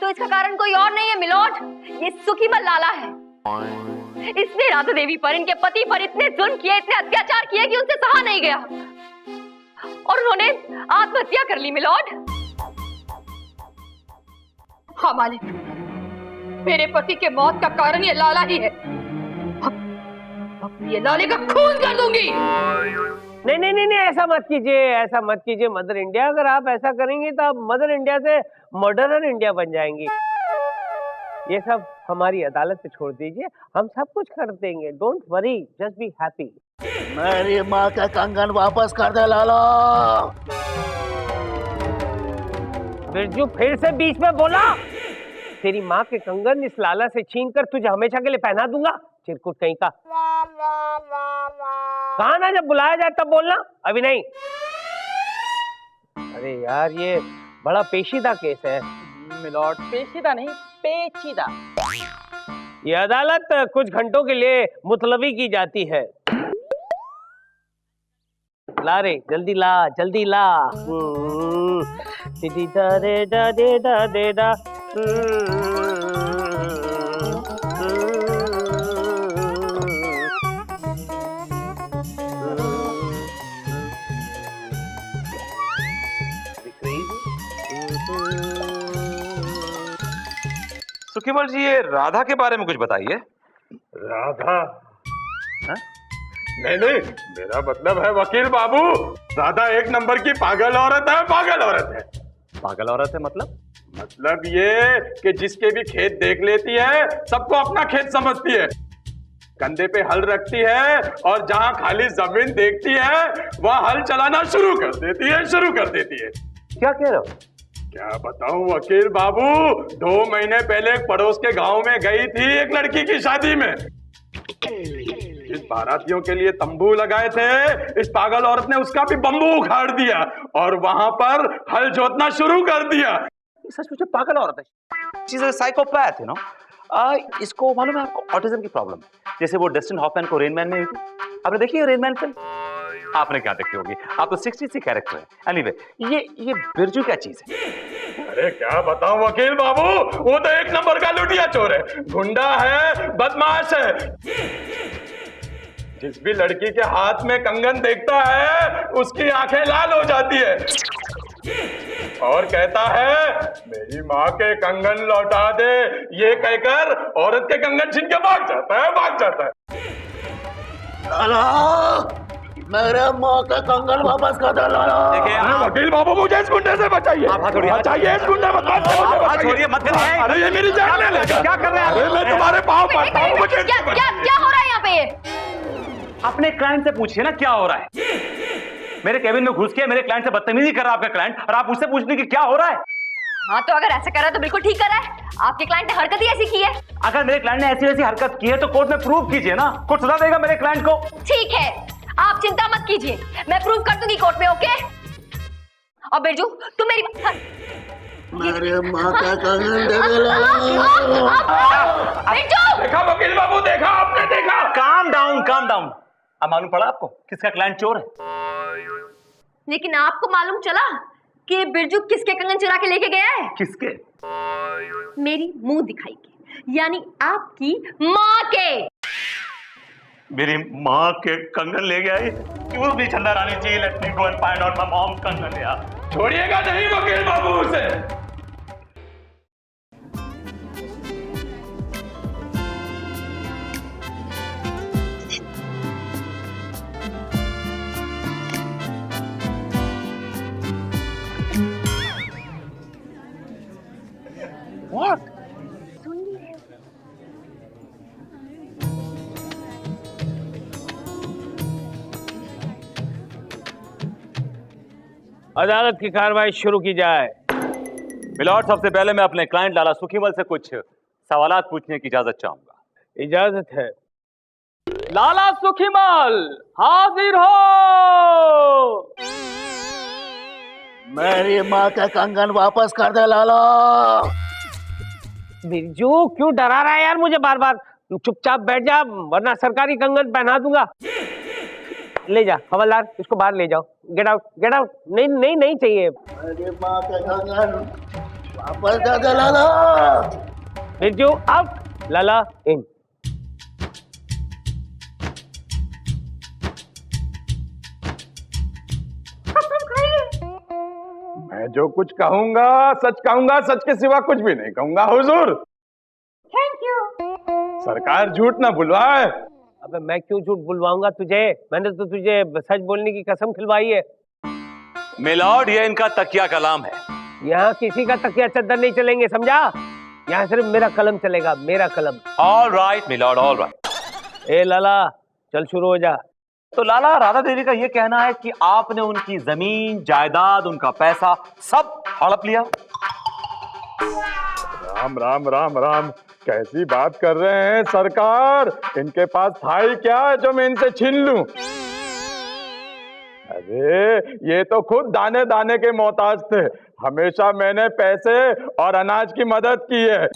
तो इसका कारण कोई और नहीं है मिलॉर्ड, ये सुखीमल लाला है। इसने राधा देवी पर, इनके पति पर इतने जुल्म किए, इतने अत्याचार किए कि उनसे सहा नहीं गया और उन्होंने आत्महत्या कर ली मिलॉर्ड। हाँ मालिक, मेरे पति के मौत का कारण ये लाला ही है। अब ये लाले का खून कर दूंगी। नहीं नहीं नहीं नहीं, ऐसा मत कीजिए, ऐसा मत कीजिए मदर इंडिया। अगर आप ऐसा करेंगी तो आप मदर इंडिया से मर्डरर इंडिया बन जाएंगी। ये सब हमारी अदालत पे छोड़ दीजिए, हम सब कुछ कर देंगे। Don't worry, just be happy. मेरी माँ का कंगन वापस कर दे लाला। बिरजू फिर से बीच में बोला। तेरी माँ के कंगन इस लाला से छीन कर तुझे हमेशा के लिए पहना दूंगा, चिरकुट कहीं का। कहा ना जब बुलाया जाए तब बोलना, अभी नहीं। अरे यार ये बड़ा पेचीदा केस है मिलॉर्ड। पेचीदा नहीं, पेचीदा। ये अदालत कुछ घंटों के लिए मुतलवी की जाती है। ला रे, जल्दी ला, जल्दी ला। दीदी दा रे दा दे दा दे दा। सुखीमल जी, ये राधा के बारे में कुछ बताइए। राधा? नहीं नहीं, मेरा मतलब है वकील बाबू, राधा एक नंबर की पागल औरत है, पागल औरत है। पागल औरत है मतलब? मतलब ये कि जिसके भी खेत देख लेती है सबको अपना खेत समझती है, कंधे पे हल रखती है और जहां खाली जमीन देखती है वहां हल चलाना शुरू कर देती है, शुरू कर देती है। क्या कह रहे हो? क्या बताऊं वकील बाबू, 2 महीने पहले एक पड़ोस के गांव में गई थी एक लड़की की शादी में। इस बारातियों के लिए तंबू लगाए थे, इस पागल औरत ने उसका भी बम्बू उखाड़ दिया और वहां पर हल जोतना शुरू कर दिया। सच मुझे पागल औरत है, she is a psychopath, you know. इसको मालूम है आपको, ऑटिज्म की प्रॉब्लम है। जैसे वो डस्टिन हॉफमैन को रेन मैन में हुई थी, आपने देखी है रेन मैन फिल्म? आपने क्या देखी होगी, आप तो 60 कैरेक्टर है। एनीवे, ये बिरजू क्या चीज है? अरे क्या बताऊं वकील बाबू, वो तो एक नंबर का लुटिया चोर है, गुंडा है, बदमाश है। जिस भी लड़की के हाथ में कंगन देखता है उसकी आंखें लाल हो जाती है और कहता है मेरी माँ के कंगन लौटा दे। ये कहकर औरत के कंगन छीन के भाग जाता है, भाग जाता है। लाला, मेरे माँ का कंगन वापस कर दे लाला। देखिए वकील बाबू, मुझे इस गुंडे से बचाइए, बचाइए इस गुंडे से, छोड़िए मत करिए। अरे ये मेरी जान ले लेगा। क्या कर रहे हैं? अरे मैं तुम्हारे पाँव पड़ता हूँ, मुझे क्या हो रहा है यहाँ पे? अपने क्लाइंट से पूछिए ना क्या हो रहा है। मेरे केबिन में घुस के मेरे क्लाइंट से बदतमीजी कर रहा है आपका क्लाइंट, और आप उससे पूछने की क्या हो रहा है? हाँ तो अगर ऐसा कर रहा है तो बिल्कुल ठीक कर रहा है। आपके क्लाइंट ने हरकत ही ऐसी की है। अगर मेरे क्लाइंट ने ऐसी वैसी हरकत की है तो कोर्ट में प्रूव कीजिए ना, कोर्ट सजा देगा मेरे क्लाइंट को। ठीक है, आप चिंता मत कीजिए, मैं प्रूव कर दूंगी कोर्ट में, ओके? और बिरजू तुम मेरी मेरे माँ का कंगन दे दे लाला। बिरजू! देखा वकील बाबू, देखा आपने, देखा। Calm down, calm down. अब मालूम पड़ा आपको किसका क्लाइंट चोर है? लेकिन आपको मालूम चला कि बिरजू किसके कंगन चुरा के लेके गया है? किसके? मेरी मुंह दिखाई के, यानी आपकी माँ के। मेरी माँ के कंगन ले गया है? क्यों भी Chanda Rani ji, let me go and find out my mom's कंगन यार। छोड़िएगा नहीं वकील बाबू उसे। What? अदालत की कार्रवाई शुरू की जाए। मिलॉर्ड, सबसे पहले मैं अपने क्लाइंट लाला सुखीमल से कुछ सवालात पूछने की इजाजत चाहूंगा। इजाजत है। लाला सुखीमल हाजिर हो। मेरी माँ का कंगन वापस कर दे लाला। बिरजू क्यों डरा रहा है यार मुझे बार बार? चुपचाप बैठ जा वरना सरकारी कंगन पहना दूंगा। ले जा हवलदार, इसको बाहर ले जाओ। Get out, get out. नहीं नहीं नहीं चाहिए। मेरी माँ का कंगन वापस कर दे लाला। बिरजू आउट, लाला इन। जो कुछ कहूंगा सच के सिवा कुछ भी नहीं कहूंगा हुजूर। Thank you. सरकार झूठ ना बुलवाए। अबे मैं क्यों झूठ बुलवाऊंगा तुझे? मैंने तो तुझे सच बोलने की कसम खिलवाई है। मिलॉर्ड, ये इनका तकिया कलाम है। यहाँ किसी का तकिया चद्दर नहीं चलेंगे, समझा? यहाँ सिर्फ मेरा कलम चलेगा, मेरा कलम। All right my lord, all right. ए लाला, चल शुरू हो जा। तो लाला, राधा देवी का ये कहना है कि आपने उनकी जमीन जायदाद, उनका पैसा सब हड़प लिया। राम राम राम राम, कैसी बात कर रहे हैं सरकार? इनके पास था ही क्या जो मैं इनसे छीन लूं? अरे ये तो खुद दाने दाने के मोहताज थे। हमेशा मैंने पैसे और अनाज की मदद की है।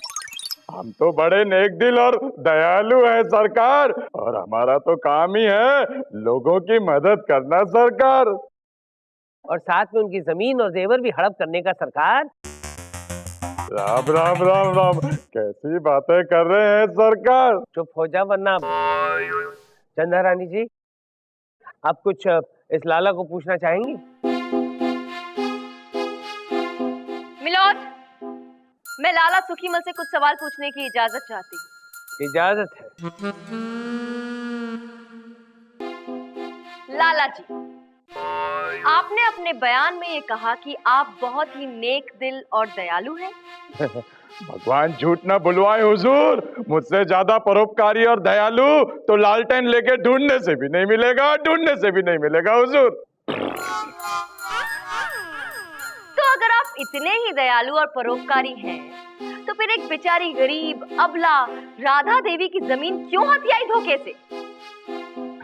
हम तो बड़े नेक दिल और दयालु हैं सरकार, और हमारा तो काम ही है लोगों की मदद करना सरकार। और साथ में उनकी जमीन और जेवर भी हड़प करने का सरकार। राम राम राम राम, कैसी बातें कर रहे हैं सरकार? चुप हो जा वरना। चंदा रानी जी, आप कुछ इस लाला को पूछना चाहेंगी? मिलॉर्ड, मैं लाला सुखीमल से कुछ सवाल पूछने की इजाजत चाहती हूँ। इजाजत है। लाला जी, आपने अपने बयान में ये कहा कि आप बहुत ही नेक दिल और दयालु हैं। भगवान झूठ ना बुलवाए हुजूर, मुझसे ज्यादा परोपकारी और दयालु तो लालटेन लेके ढूंढने से भी नहीं मिलेगा, ढूंढने से भी नहीं मिलेगा हुजूर। तो अगर आप इतने ही दयालु और परोपकारी हैं, तो फिर एक बेचारी गरीब अबला राधा देवी की जमीन क्यों हथियाई धोखे से?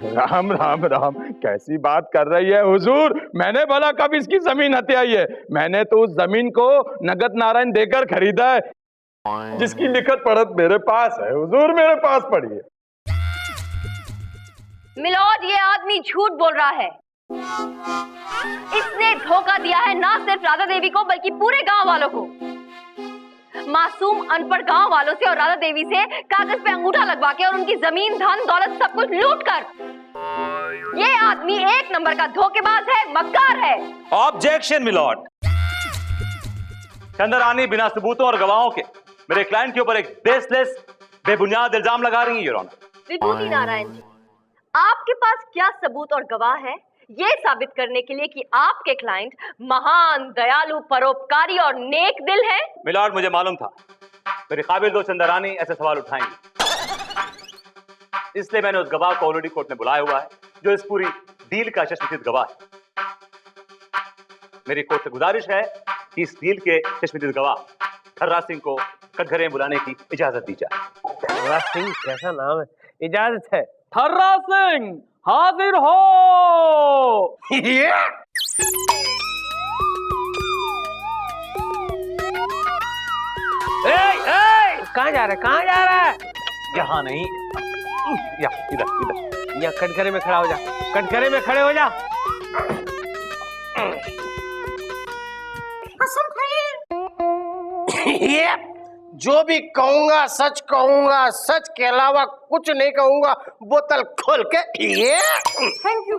राम राम राम, कैसी बात कर रही है हुजूर? मैंने भला कब इसकी जमीन हथियाई है? मैंने तो उस जमीन को नगद नारायण देकर खरीदा है, जिसकी लिखत पढ़त मेरे पास है हुजूर, मेरे पास पड़ी है। मिलॉर्ड, ये आदमी झूठ बोल रहा है। इसने धोखा दिया है ना सिर्फ राधा देवी को, बल्कि पूरे गांव वालों को। मासूम अनपढ़ गांव वालों से और राधा देवी से कागज पे अंगूठा लगवा के और उनकी जमीन धन दौलत सब कुछ लूट कर ये आदमी एक नंबर का धोखेबाज है, मक्कार है। Objection milord. चंदा रानी बिना सबूतों और गवाहों के मेरे क्लाइंट के ऊपर एक बेसलेस, बेबुनियाद इल्जाम लगा रही है योर ऑनर। विभूति नारायण जी, आपके पास क्या सबूत और गवाह है ये साबित करने के लिए कि आपके क्लाइंट महान, दयालु, परोपकारी और नेक दिल है? मिलॉर्ड, मुझे मालूम था मेरे काबिल दो चंदा रानी ऐसे सवाल उठाएंगे, इसलिए मैंने उस गवाह को ऑलरेडी कोर्ट में बुलाया हुआ है, जो इस पूरी डील का चश्मदीद गवाह है। मेरी कोर्ट से गुजारिश है कि इस डील के चश्मदीद गवाह थर्रा सिंह को कटघरे बुलाने की इजाजत दी जाए। थर्रा सिंह कैसा नाम है? इजाजत है। थर्रा सिंह हाजिर हो। कहाँ जा रहा है? कहाँ जा रहा है? यहाँ नहीं, या इधर इधर। यहाँ कटघरे में खड़ा हो जा, कटघरे में खड़े हो जा। कसम खाइए। जो भी कहूंगा सच कहूंगा, सच के अलावा कुछ नहीं कहूंगा। बोतल खोल के ये। Thank you.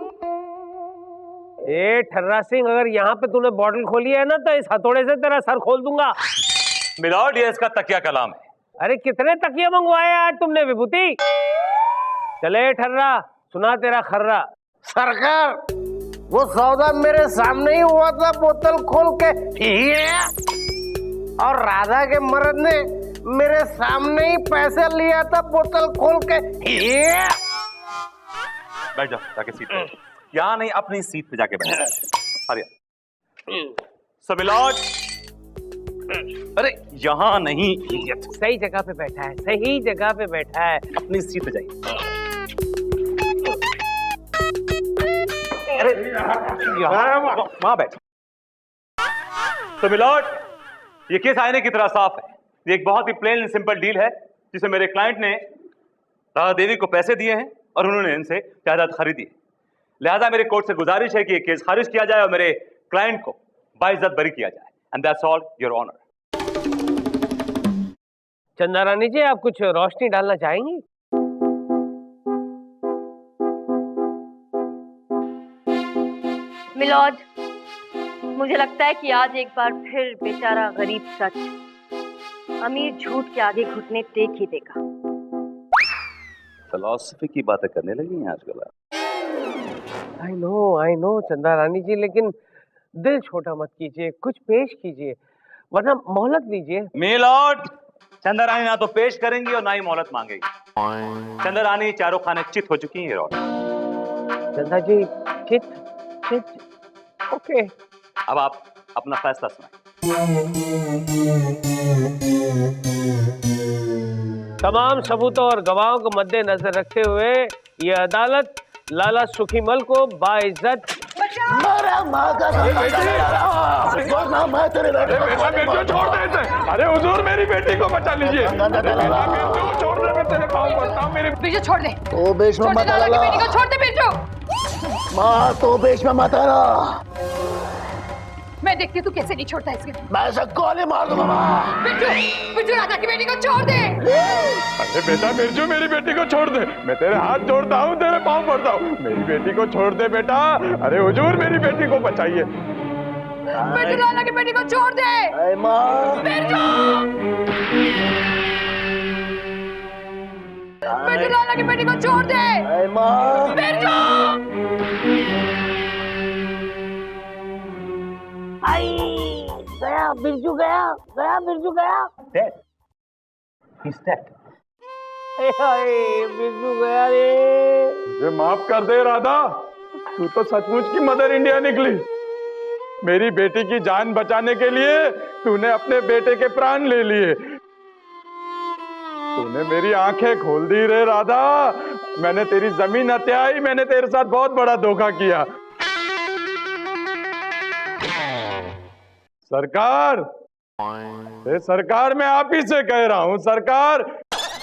ए ठर्रा सिंह, अगर यहाँ पे तूने बॉटल खोली है ना, तो इस हथौड़े से तेरा सर खोल दूंगा। मिलॉर्ड, ये इसका तकिया कलाम है। अरे कितने तकिए मंगवाए आज तुमने विभूति? चले ठर्रा, सुना तेरा खर्रा। सरकार, वो सौदा मेरे सामने ही हुआ था, बोतल खोल के ये। और राधा के मर्द ने मेरे सामने ही पैसे लिया था, बोतल खोल के ये। बैठ जाओ जाके सीट पे। यहाँ नहीं, अपनी सीट पे जाके बैठ। अरे सो मिलॉर्ड, अरे यहाँ नहीं, सही जगह पे बैठा है, सही जगह पे बैठा है। अपनी सीट पे जाइए। अरे वहां बैठ। तो मिलॉर्ड, ये केस आईने की तरह साफ है। ये एक बहुत ही प्लेन एंड सिंपल डील है, जिसमें मेरे क्लाइंट ने राधा देवी को पैसे दिए हैं और उन्होंने इनसे जायदाद खरीदी है। लिहाजा मेरे कोर्ट से गुजारिश है कि ये केस खारिज किया जाए और मेरे क्लाइंट को बाइज्जत बरी किया जाए। And that's all your honour. Chanda Rani जी, आप कुछ रोशनी डालना चाहेंगी? मिलॉर्ड, मुझे लगता है कि आज एक बार फिर बेचारा गरीब सच अमीर झूठ के आगे घुटने टेक ही देगा। फिलॉसफी की बातें करने लगी हैं आजकल। आई नो चंदा रानी जी, लेकिन दिल छोटा मत कीजिए, कुछ पेश कीजिए, वरना मोहलत दीजिए। मिलॉर्ड, चंदा रानी ना तो पेश करेंगी और ना ही मोहलत मांगेगी। चंदा रानी चारों खाने चित हो चुकी हैं। रोड चंदा जी, चित ओके। अब आप अपना फैसला सुनाएं। तमाम सबूतों और गवाहों को मद्देनजर रखते हुए ये अदालत लाला सुखीमल को बाइज्जत छोड़ दे। अरे हुजूर, मेरी बेटी को बचा लीजिए। छोड़ दे, मैं तेरे पाँव पड़ता हूँ। मेरी बिरजू छोड़ दे। तो बेश में मत लाला की बेटी को छोड़ दे बिरजू। माँ, तो बेश में मत आना। मैं देखती हूँ तू कैसे नहीं छोड़ता इसके। मैं इसे गोली मार दूंगा माँ। बिरजू राधा की बेटी को छोड़ दे। अरे बेटा बिरजू, मेरी बेटी को छोड़ दे। मैं तेरे हाथ जोड़ता हूँ, तेरे पाँव पड़ता हूँ। मेरी बेटी को छोड़ दे बेटा। अरे हुजूर, मेरी बेटी को बचाइए। बिरजू लाला की बेटी को छोड़ दे। माँ, बिरजू लाला की बेटी को छोड़ दे। माँ, बिरजू गया बिरजू, बिरजू गया। Dead. He's dead. बिरजू गया रे। मुझे माफ कर दे राधा, तू तो सचमुच की मदर इंडिया निकली। मेरी बेटी की जान बचाने के लिए तूने अपने बेटे के प्राण ले लिए। तूने मेरी आंखें खोल दी रे राधा। मैंने तेरी जमीन हत्याई। मैंने तेरे साथ बहुत बड़ा धोखा किया। सरकार, सरकार, मैं आप ही से कह रहा हूँ सरकार।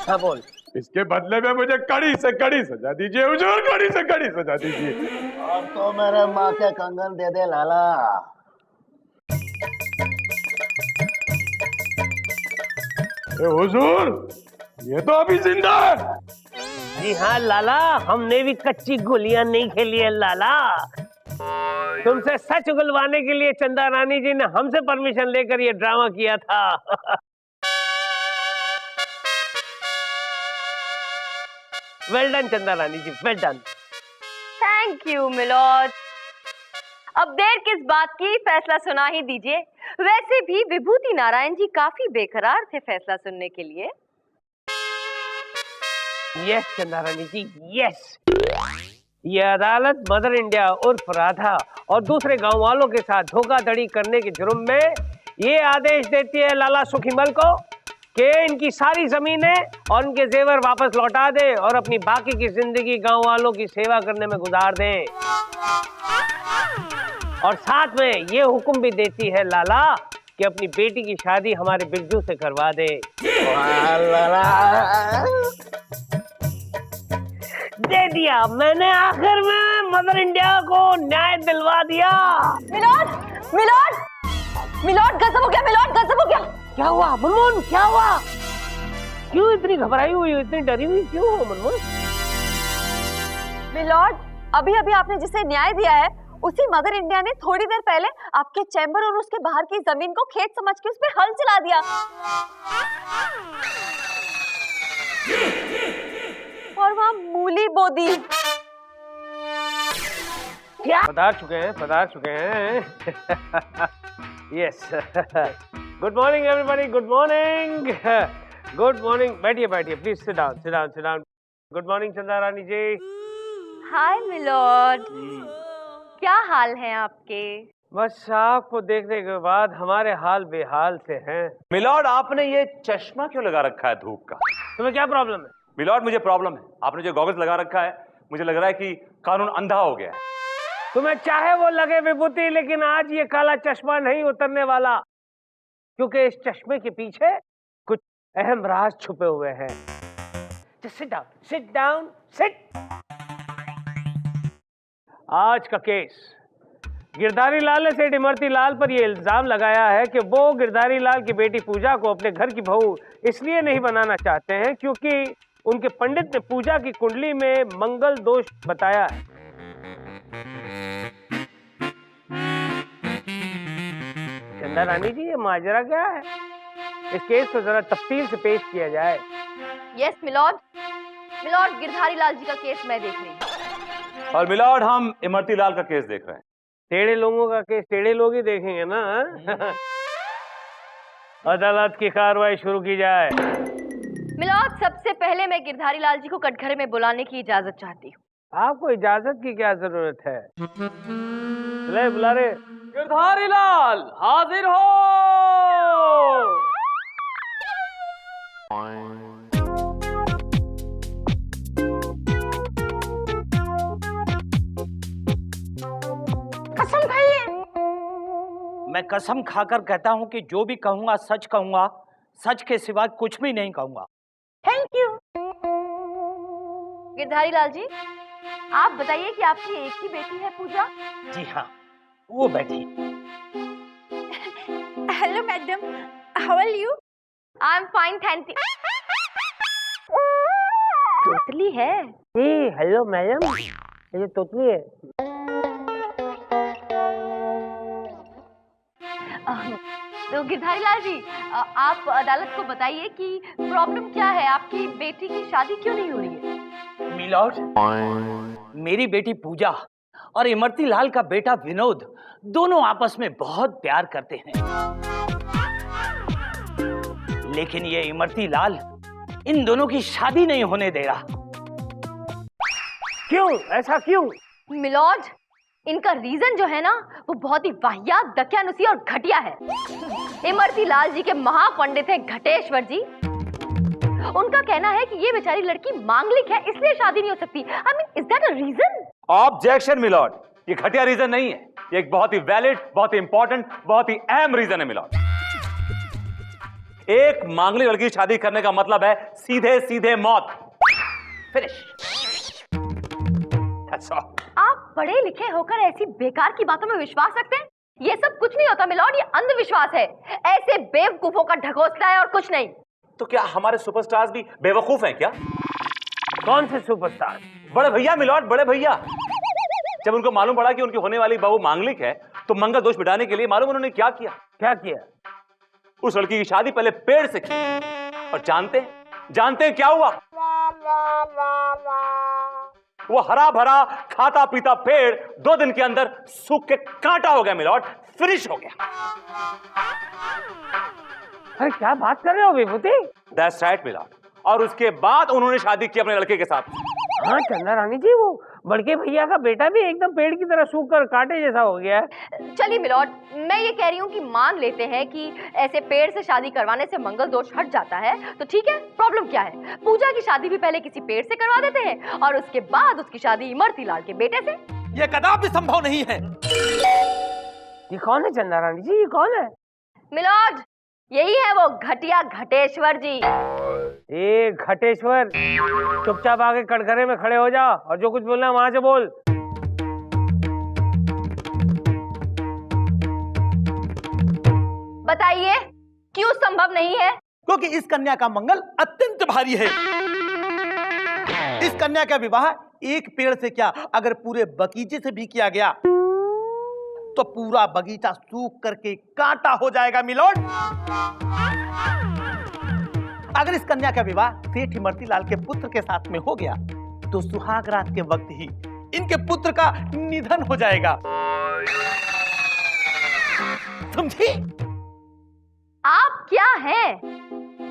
हाँ बोल। इसके बदले में मुझे कड़ी से कड़ी सजा दीजिए हुजूर, कड़ी से कड़ी सजा दीजिए। और तो मेरे माँ के कंगन दे दे लाला। हुजूर, ये तो अभी जिंदा है। जी हाँ लाला, हमने भी कच्ची गोलियां नहीं खेली है लाला। तुमसे सच उगलवाने के लिए चंदा रानी जी ने हमसे परमिशन लेकर ये ड्रामा किया था। Well done Chanda Rani ji, well done. Thank you milord. अब देर किस बात की, फैसला सुना ही दीजिए। वैसे भी विभूति नारायण जी काफी बेकरार थे फैसला सुनने के लिए। यस चंदा रानी जी, यस। ये अदालत मदर इंडिया उर्फ राधा और दूसरे गांव वालों के साथ धोखाधड़ी करने के जुर्म में ये आदेश देती है लाला सुखीमल को कि इनकी सारी जमीनें और उनके जेवर वापस लौटा दे और अपनी बाकी की जिंदगी गांव वालों की सेवा करने में गुजार दें। और साथ में ये हुक्म भी देती है लाला कि अपनी बेटी की शादी हमारे बिरजू से करवा दे। दे दिया मैंने, आखिर में मदर इंडिया को न्याय दिलवा दिया। मिलॉर्ड, मिलॉर्ड, मिलॉर्ड, गजब हो गया मिलॉर्ड, गजब हो गया। क्या हुआ मनमोहन, क्या हुआ? क्यों इतनी घबराई हुई हो, इतनी डरी हुई क्यों हो मनमोहन? मिलॉर्ड, अभी अभी आपने जिसे न्याय दिया है उसी मदर इंडिया ने थोड़ी देर पहले आपके चैम्बर और उसके बाहर की जमीन को खेत समझ के उस पे हल चला दिया और वहां मूली बो दी। क्या पधार चुके हैं yes. Good morning everybody, good morning, good morning. बैठिए please, sit down. Good morning Chanda Rani ji. Hi milord, क्या हाल है आपके? बस आपको देखने के बाद हमारे हाल बेहाल से हैं। मिलॉर्ड, आपने ये चश्मा क्यों लगा रखा है धूप का? तुम्हें क्या प्रॉब्लम है? मिलॉर्ड, मुझे प्रॉब्लम है। आपने जो गॉगल्स लगा रखा है, मुझे लग रहा है कि कानून अंधा हो गया है। तुम्हें चाहे वो लगे विभूति, लेकिन आज ये काला चश्मा नहीं उतरने वाला, क्योंकि इस चश्मे के पीछे कुछ अहम राज छुपे हुए हैं। Sit down. आज का केस, गिरधारी लाल ने सेठ इमरती लाल पर यह इल्जाम लगाया है कि वो गिरधारी लाल की बेटी पूजा को अपने घर की बहू इसलिए नहीं बनाना चाहते हैं क्योंकि उनके पंडित ने पूजा की कुंडली में मंगल दोष बताया है। चंदा रानी जी, ये माजरा क्या है? इस केस को जरा तफसील से पेश किया जाए। Yes milord, milord Girdhari Lal जी का केस मैं देख रही हूँ। और मिलॉर्ड हम इमरती लाल का केस देख रहे हैं। टेढ़े लोगों का केस टेढ़े लोग ही देखेंगे ना। अदालत की कार्रवाई शुरू की जाए। मिलॉर्ड, सबसे पहले मैं गिरधारी लाल जी को कटघरे में बुलाने की इजाजत चाहती हूँ। आपको इजाजत की क्या जरूरत है? ले बुला रे। गिरधारी लाल हाजिर हो। कसम खाइए। मैं कसम खाकर कहता हूँ कि जो भी कहूँगा सच कहूँगा, सच के सिवा कुछ भी नहीं कहूँगा। Thank you. गिरधारी लाल जी, आप बताइए कि आपकी एक ही बेटी है पूजा? जी हाँ, वो बैठी। Hello madam, how are you? I am fine, thank you. तोतली है। हेलो मैडम, ये तोतली है। तो गिरधारी लाल जी, आप अदालत को बताइए कि प्रॉब्लम क्या है, आपकी बेटी की शादी क्यों नहीं हो रही है? मिलॉर्ड, मेरी बेटी पूजा और इमरती लाल का बेटा विनोद दोनों आपस में बहुत प्यार करते हैं, लेकिन ये इमरती लाल इन दोनों की शादी नहीं होने दे रहा। क्यों? ऐसा क्यों? मिलॉर्ड, इनका रीजन जो है ना, वो बहुत ही वाहियात, दकियानुसी और घटिया है। इमरती लाल जी के महापंडित है घटेश्वर जी। उनका कहना है कि ये बेचारी लड़की मांगलिक है, इसलिए शादी नहीं हो सकती। I mean, is that a reason? Objection milord, ये घटिया रीजन नहीं है, ये एक बहुत ही वैलिड, बहुत ही इंपॉर्टेंट, बहुत ही अहम रीजन है मिलॉर्ड। एक मांगलिक लड़की की शादी करने का मतलब है सीधे सीधे मौत। फिनिश। That's all. आप पढ़े लिखे होकर ऐसी बेकार की बातों में विश्वास रखते हैं? ये सब कुछ नहीं होता मिलॉर्ड, ये अंधविश्वास है। ऐसे बेवकूफों का ढकोसला है और कुछ नहीं। तो क्या हमारे सुपरस्टार्स भी बेवकूफ हैं क्या? कौन से सुपरस्टार? बड़े भैया मिलॉर्ड, बड़े भैया। जब उनको मालूम पड़ा कि उनकी होने वाली बहू मांगलिक है, तो मंगल दोष मिटाने के लिए मालूम उन्होंने क्या किया? क्या किया? उस लड़की की शादी पहले पेड़ से की। और जानते हैं क्या हुआ? वो हरा भरा खाता पीता पेड़ 2 दिन के अंदर सूख के कांटा हो गया मिलॉर्ड, फिनिश हो गया। अरे क्या बात कर रहे हो विभूति? That's right milord. और उसके बाद उन्होंने शादी की अपने लड़के के साथ। हाँ चंदा रानी जी, वो बड़के भैया का बेटा भी एकदम पेड़ की तरह सूख कर कांटे जैसा हो गया है। चलिए मिलॉर्ड, मैं ये कह रही हूँ कि मान लेते हैं कि ऐसे पेड़ से शादी करवाने से मंगल दोष हट जाता है, तो ठीक है, प्रॉब्लम क्या है? पूजा की शादी भी पहले किसी पेड़ से करवा देते हैं और उसके बाद उसकी शादी इमरती लाल के बेटे से। यह कदापि संभव नहीं है। ये कौन है चंदा रानी जी? ये कौन है? मिलॉर्ड, यही है वो घटिया घटेश्वर जी। ए घटेश्वर, चुपचाप आके कटघरे में खड़े हो जा और जो कुछ बोलना है वहां से बोल। बताइए क्यों संभव नहीं है? क्योंकि इस कन्या का मंगल अत्यंत भारी है। इस कन्या का विवाह एक पेड़ से क्या, अगर पूरे बगीचे से भी किया गया तो पूरा बगीचा सूख करके कांटा हो जाएगा मिलॉर्ड। अगर इस कन्या का विवाह सेठ इमरती लाल के पुत्र के साथ में हो गया तो सुहाग रात के वक्त ही इनके पुत्र का निधन हो जाएगा, समझी? आप क्या हैं?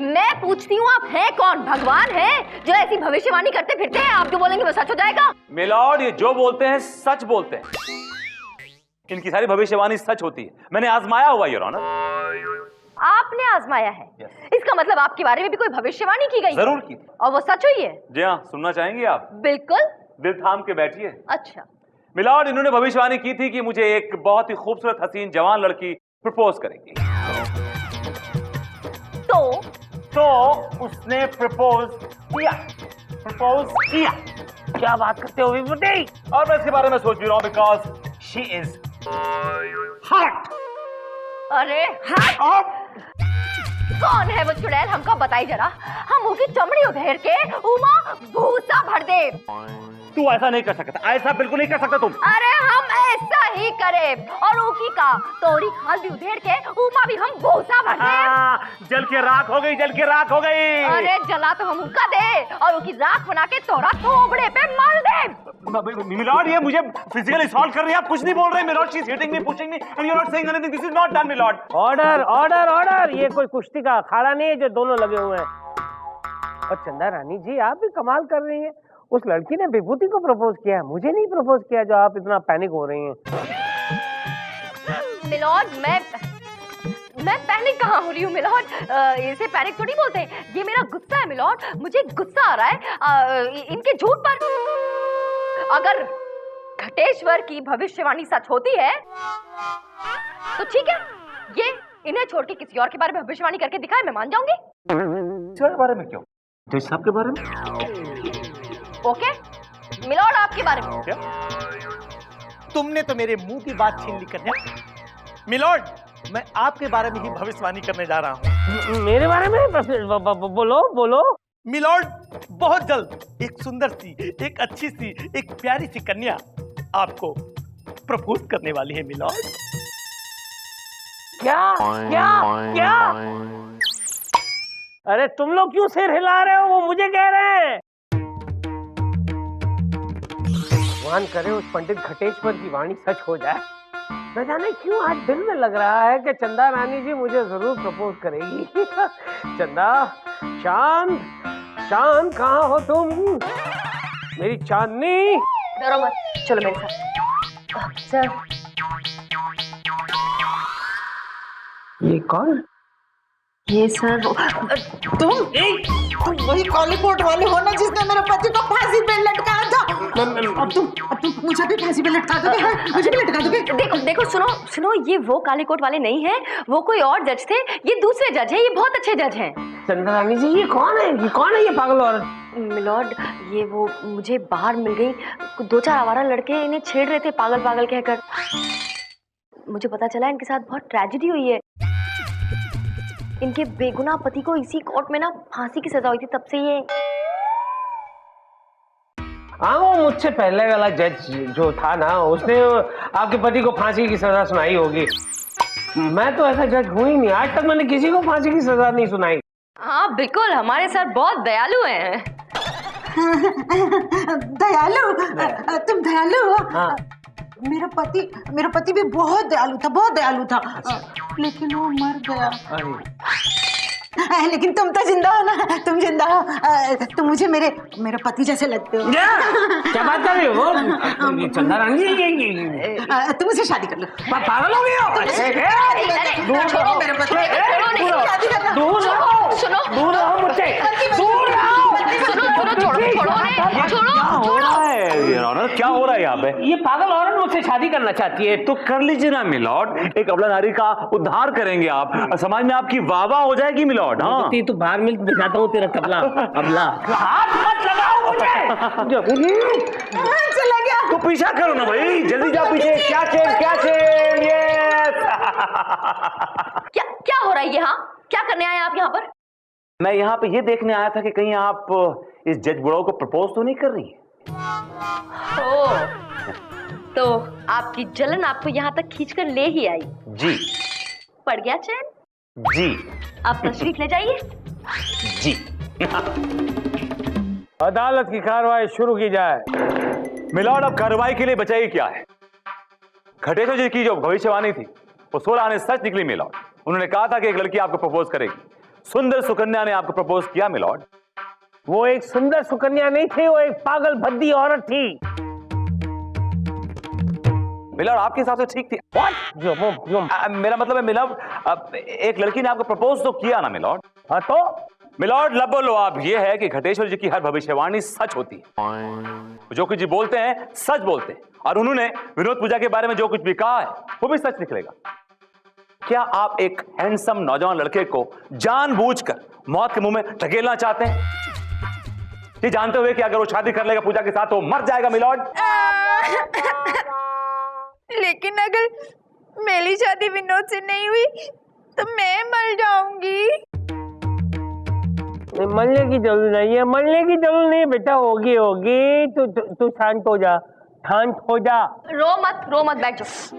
मैं पूछती हूँ, आप हैं कौन? भगवान हैं जो ऐसी भविष्यवाणी करते फिरते हैं? आप जो बोलेंगे वो सच हो जाएगा? मिलॉर्ड, ये जो बोलते हैं सच बोलते हैं। इनकी सारी भविष्यवाणी सच होती है, मैंने आजमाया हुआ योर ऑनर। आपने आजमाया है? इसका मतलब आपके बारे में भी कोई भविष्यवाणी की गई? जरूर की। और वो सच हुई है? जी हाँ, सुनना चाहेंगे आप? बिल्कुल। दिल थाम के बैठिए। अच्छा। मिलॉर्ड, इन्होंने भविष्यवाणी की थी कि मुझे एक बहुत ही खूबसूरत हसीन जवान लड़की प्रपोज करेगी। तो उसने प्रपोज किया। क्या बात करते हो विभूति? और मैं इसके बारे में सोच भी रहा हूँ बिकॉज शी इज हॉट। अरे हट! कौन है वो चुड़ैल? हमको बताई जरा, हम उसकी चमड़ी उधेड़ के उमा भूसा भर दे। तू ऐसा नहीं कर सकता, ऐसा बिल्कुल नहीं कर सकता तुम। अरे हम ऐसा ही करे और ऊकी का तोड़ी खाल भी उधेड़ के ऊमा भी हम भूसा भर दे। जल के राख हो गई, जल के राख हो गई। अरे जला तो हम उनका दे और उनकी राख बना के तोड़ा थोबड़े पे मल दे। मिलॉर्ड, ये मुझे फिजिकली असॉल्ट कर रही है, आप कुछ नहीं बोल रहे। Milord, she is hitting me, pushing me and you are not saying anything. This is not done milord. Order order order, ये कोई कुश्ती का अखाड़ा नहीं है जो दोनों लगे हुए हैं। और चंदा रानी जी, आप भी कमाल कर रही हैं। उस लड़की ने विभूति को प्रपोज किया है, मुझे नहीं प्रपोज किया, जो आप इतना पैनिक हो रही हैं। मिलॉर्ड, मैं पैनिक कहाँ हो रही हूँ मिलॉर्ड? इसे पैनिक थोड़ी बोलते हैं, ये मेरा गुस्सा है मिलॉर्ड। मुझे गुस्सा आ रहा है इनके झूठ पर। अगर घटेश्वर की भविष्यवाणी सच होती है तो ठीक है, ये इन्हें छोड़ के किसी और के बारे में भविष्यवाणी करके दिखाए, मैं मान जाऊंगी। इसके बारे में क्यों? तो साहब के बारे में? ओके मिलॉर्ड, आपके बारे में। क्या? तुमने तो मेरे मुंह की बात छीन ली कन्या। मिलॉर्ड, मैं आपके बारे में ही भविष्यवाणी करने जा रहा हूँ। मेरे बारे में? बोलो बोलो। मिलॉर्ड, बहुत जल्द एक सुंदर सी, एक अच्छी सी, एक प्यारी सी कन्या आपको प्रपोज करने वाली है मिलॉर्ड। क्या क्या क्या? अरे तुम लोग क्यों सिर हिला रहे हो? वो मुझे कह रहे हैं। भगवान करे उस पंडित घटेश्वर की वाणी सच हो जाए। न जाने क्यों आज दिल में लग रहा है कि चंदा रानी जी मुझे जरूर प्रपोज करेगी। चंदा, चांद चांद कहाँ हो तुम? मेरी चांदनी। डरो मत, चलो मेरे साथ। सर, ये कौन? ये सर तुम वही काली कोट वाले हो ना जिसने मेरे पति को फांसी पे लटकाया था। अब तुम मुझे भी फांसी पे लटका दोगे? हाँ, मुझे भी लटका दोगे? देखो देखो, सुनो, ये वो काले कोट वाले नहीं हैं, वो कोई और जज थे। ये दूसरे जज हैं, ये बहुत अच्छे जज हैं। चंदा रानी जी, ये कौन है? ये कौन है ये पागल औरत? मिलॉर्ड, ये वो मुझे बाहर मिल गई। 2-4 आवारा लड़के इन्हें छेड़ रहे थे पागल पागल कहकर। मुझे पता चला इनके साथ बहुत ट्रेजेडी हुई है। इनके बेगुनाह पति को इसी कोर्ट में ना फांसी की सजा हुई थी, तब से ये। हाँ, वो मुझसे पहले वाला जज जो था ना, उसने आपके पति को फांसी की सजा सुनाई होगी। मैं तो ऐसा जज हूँ ही नहीं, आज तक मैंने किसी को फांसी की सजा नहीं सुनाई। हाँ बिल्कुल, हमारे सर बहुत दयालु हैं। दयालु? तुम दयालु हो? हाँ। मेरा पति भी बहुत दयालु था। लेकिन वो मर गया। लेकिन तुम तो जिंदा हो ना, तुम जिंदा हो। तुम मुझे मेरे पति जैसे लगते हो। क्या बात कर रही हो? चंदा रानी, तुम मुझसे शादी कर लो। पागल हो गई हो? छोड़ो मेरे पति, दूर रहो मुझसे, दूर रहो। क्या हो रहा है यहाँ पे? ये पागल औरत मुझसे शादी करना चाहती है। तो कर लीजिए ना मिलॉर्ड, एक अबला नारी का उद्धार करेंगे आप, और समाज में आपकी वाहवाह हो जाएगी मिलॉर्ड। हाँ, तू बाहर मिल, दिखाता हूँ तेरा कपला अबला। हाथ मत लगाओ मुझे। चला गया। तो पीछा करो ना भाई, जल्दी जाओ पीछे। क्या चेन यस। क्या हो रहा है यहाँ? क्या करने आए आप यहाँ पर? मैं यहाँ पे ये देखने आया था कि कहीं आप इस जज बुढ़ाऊ को प्रपोज तो नहीं कर रही है। तो आपकी जलन आपको यहाँ तक खींचकर ले ही आई। जी। पड़ गया चैन? जी। आप तशरीफ ले जाइए। जी। अदालत की कार्रवाई शुरू की जाए। मिलॉर्ड, अब कार्रवाई के लिए बचाई क्या है? घटेश्वर जी की जो भविष्यवाणी थी वो 16 आने सच निकली मिलॉर्ड। उन्होंने कहा था कि एक लड़की आपको प्रपोज करेगी। सुंदर सुकन्या ने आपको प्रपोज किया मिलॉर्ड। वो एक सुंदर सुकन्या नहीं थी, वो एक पागल भद्दी औरत थी। मिलॉर्ड, आपके हिसाब से ठीक थी? मेरा मतलब है मिलॉर्ड, एक लड़की ने आपको प्रपोज तो किया ना मिलॉर्ड। हाँ तो मिलॉर्ड, लब बोलो आप, ये है कि घटेश्वर जी की हर भविष्यवाणी सच होती है। जो कुछ जी बोलते हैं सच बोलते हैं, और उन्होंने विनोद पूजा के बारे में जो कुछ भी कहा है वो भी सच निकलेगा। क्या आप एक हैंडसम नौजवान लड़के को जानबूझकर मौत के मुंह में धकेलना चाहते हैं, ये जानते हुए कि अगर वो शादी कर लेगा पूजा के साथ तो मर जाएगा मिलॉर्ड? लेकिन अगर मेरी शादी विनोद से नहीं हुई तो मैं मर जाऊंगी। मरने की जरूरत नहीं है, मरने की जरूरत नहीं बेटा, होगी। तू शांत हो जा, शांत हो जा। रो मत, बैठ जाओ।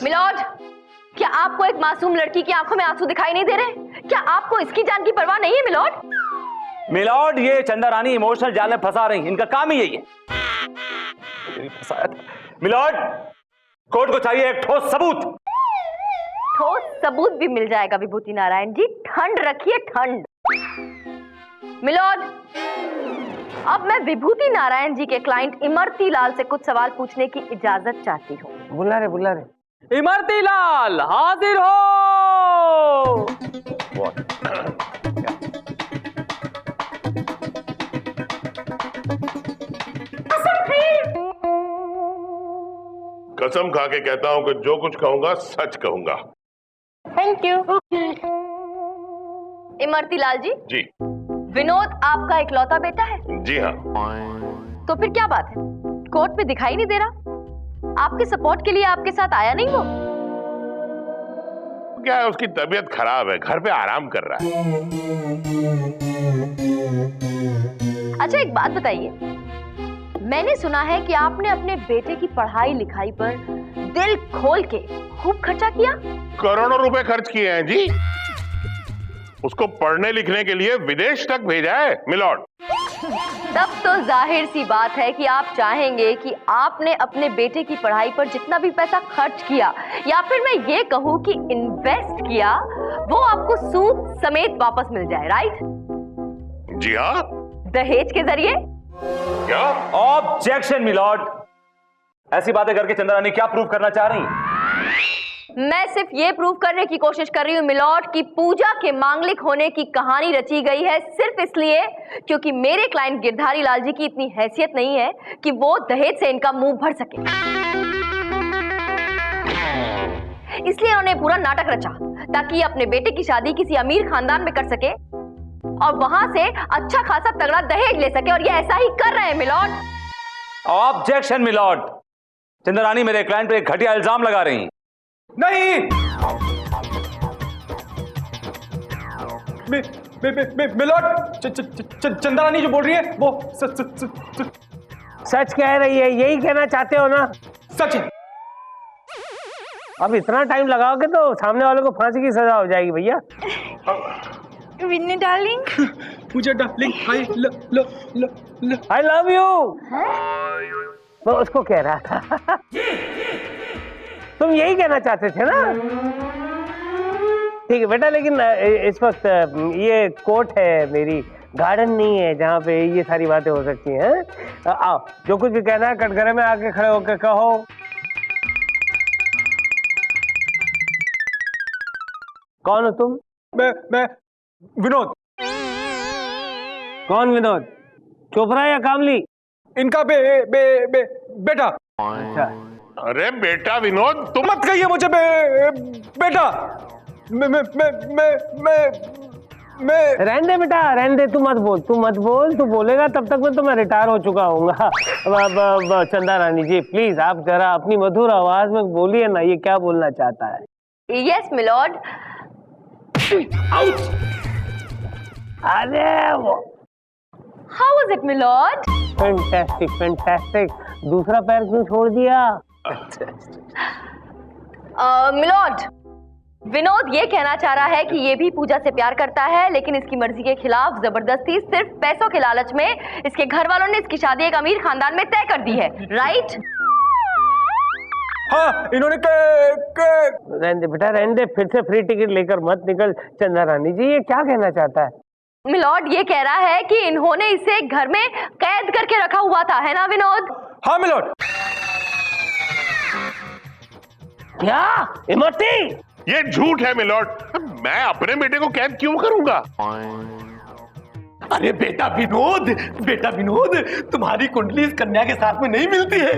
मिलॉर्ड, क्या आपको एक मासूम लड़की की आंखों में आंसू दिखाई नहीं दे रहे? क्या आपको इसकी जान की परवाह नहीं है मिलॉर्ड? मिलॉर्ड, ये चंदा रानी इमोशनल जाल में फंसा रही, इनका काम ही यही है। फंसाया था। मिलॉर्ड, कोर्ट को चाहिए एक ठोस सबूत। ठोस सबूत भी मिल जाएगा विभूति नारायण जी, ठंड रखिए ठंड। मिलॉर्ड, अब मैं विभूति नारायण जी के क्लाइंट इमरती लाल से कुछ सवाल पूछने की इजाजत चाहती हूँ। बुला रहे। इमरती लाल हाजिर हो। कसम खा के कहता हूं कि जो कुछ कहूंगा सच कहूंगा। Thank you. इमरती लाल जी। जी। विनोद आपका इकलौता बेटा है? जी हाँ। तो फिर क्या बात है, कोर्ट में दिखाई नहीं दे रहा? आपके सपोर्ट के लिए आपके साथ आया नहीं वो? क्या है, उसकी तबीयत खराब है, घर पे आराम कर रहा है। अच्छा एक बात बताइए, मैंने सुना है कि आपने अपने बेटे की पढ़ाई लिखाई पर दिल खोल के खूब खर्चा किया। करोड़ों रुपए खर्च किए हैं जी। उसको पढ़ने लिखने के लिए विदेश तक भेजा है मिलॉर्ड। तब तो जाहिर सी बात है कि आप चाहेंगे कि आपने अपने बेटे की पढ़ाई पर जितना भी पैसा खर्च किया, या फिर मैं ये कहूं कि इन्वेस्ट किया, वो आपको सूद समेत वापस मिल जाए, राइट? जी हाँ। दहेज के जरिए? क्या? ऑब्जेक्शन मिलॉर्ड, ऐसी बातें करके चंदा रानी क्या प्रूव करना चाह रही हैं? मैं सिर्फ ये प्रूव करने की कोशिश कर रही हूँ मिलॉर्ड कि पूजा के मांगलिक होने की कहानी रची गई है सिर्फ इसलिए क्योंकि मेरे क्लाइंट गिरधारी लाल जी की इतनी हैसियत नहीं है कि वो दहेज से इनका मुंह भर सके। इसलिए उन्होंने पूरा नाटक रचा ताकि अपने बेटे की शादी किसी अमीर खानदान में कर सके और वहां से अच्छा खासा तगड़ा दहेज ले सके, और ये ऐसा ही कर रहे हैं मिलॉर्ड। ऑब्जेक्शन मिलॉर्ड, चंदा रानी मेरे क्लाइंट पे एक घटिया इल्जाम लगा रही हैं। नहीं, मिलॉर्ड, चंदा रानी जो बोल रही है वो सच कह रही है, यही कहना चाहते हो ना? सच है। अब इतना टाइम लगाओगे तो सामने वालों को फांसी की सजा हो जाएगी भैया। Vinnie darling. मुझे डार्लिंग आई लव यू। वो उसको कह रहा था। तुम यही कहना चाहते थे ना? ठीक है बेटा, लेकिन इस वक्त ये कोर्ट है, मेरी गार्डन नहीं है जहाँ पे ये सारी बातें हो सकती हैं। आओ, जो कुछ भी कहना है कटघरे में आके खड़े होकर कहो। कौन हो तुम? मैं विनोद। कौन विनोद? चोपड़ा या कामली? इनका बेटा। अच्छा। अरे बेटा विनोद, तुम मत कहिए मुझे बेटा। मैं रहने दे बेटा, रहने दे, तू मत बोल। तू बोलेगा तब तक मैं तो मैं रिटायर हो चुका हूँ। चंदा रानी जी प्लीज आप जरा अपनी मधुर आवाज में बोलिए ना, ये क्या बोलना चाहता है? Yes milord. अरे वो how was it milord? Fantastic. दूसरा पैर क्यों छोड़ दिया? मिलॉर्ड, विनोद ये कहना चाह रहा है कि ये भी पूजा से प्यार करता है, लेकिन इसकी मर्जी के खिलाफ जबरदस्ती सिर्फ पैसों के लालच में इसके घर वालों ने इसकी शादी एक अमीर खानदान में तय कर दी है, राइट? हाँ, इन्होंने रहने दे बेटा, रहने दे, फिर से फ्री टिकट लेकर मत निकल। चंदा रानी जी ये क्या कहना चाहता है? मिलॉर्ड ये कह रहा है कि इन्होंने इसे घर में कैद करके रखा हुआ था, है ना विनोद? हाँ मिलॉर्ड। क्या इमरती? ये झूठ है मिलॉर्ड, मैं अपने बेटे को कैद क्यों करूंगा? अरे बेटा विनोद, तुम्हारी कुंडली इस कन्या के साथ में नहीं मिलती है।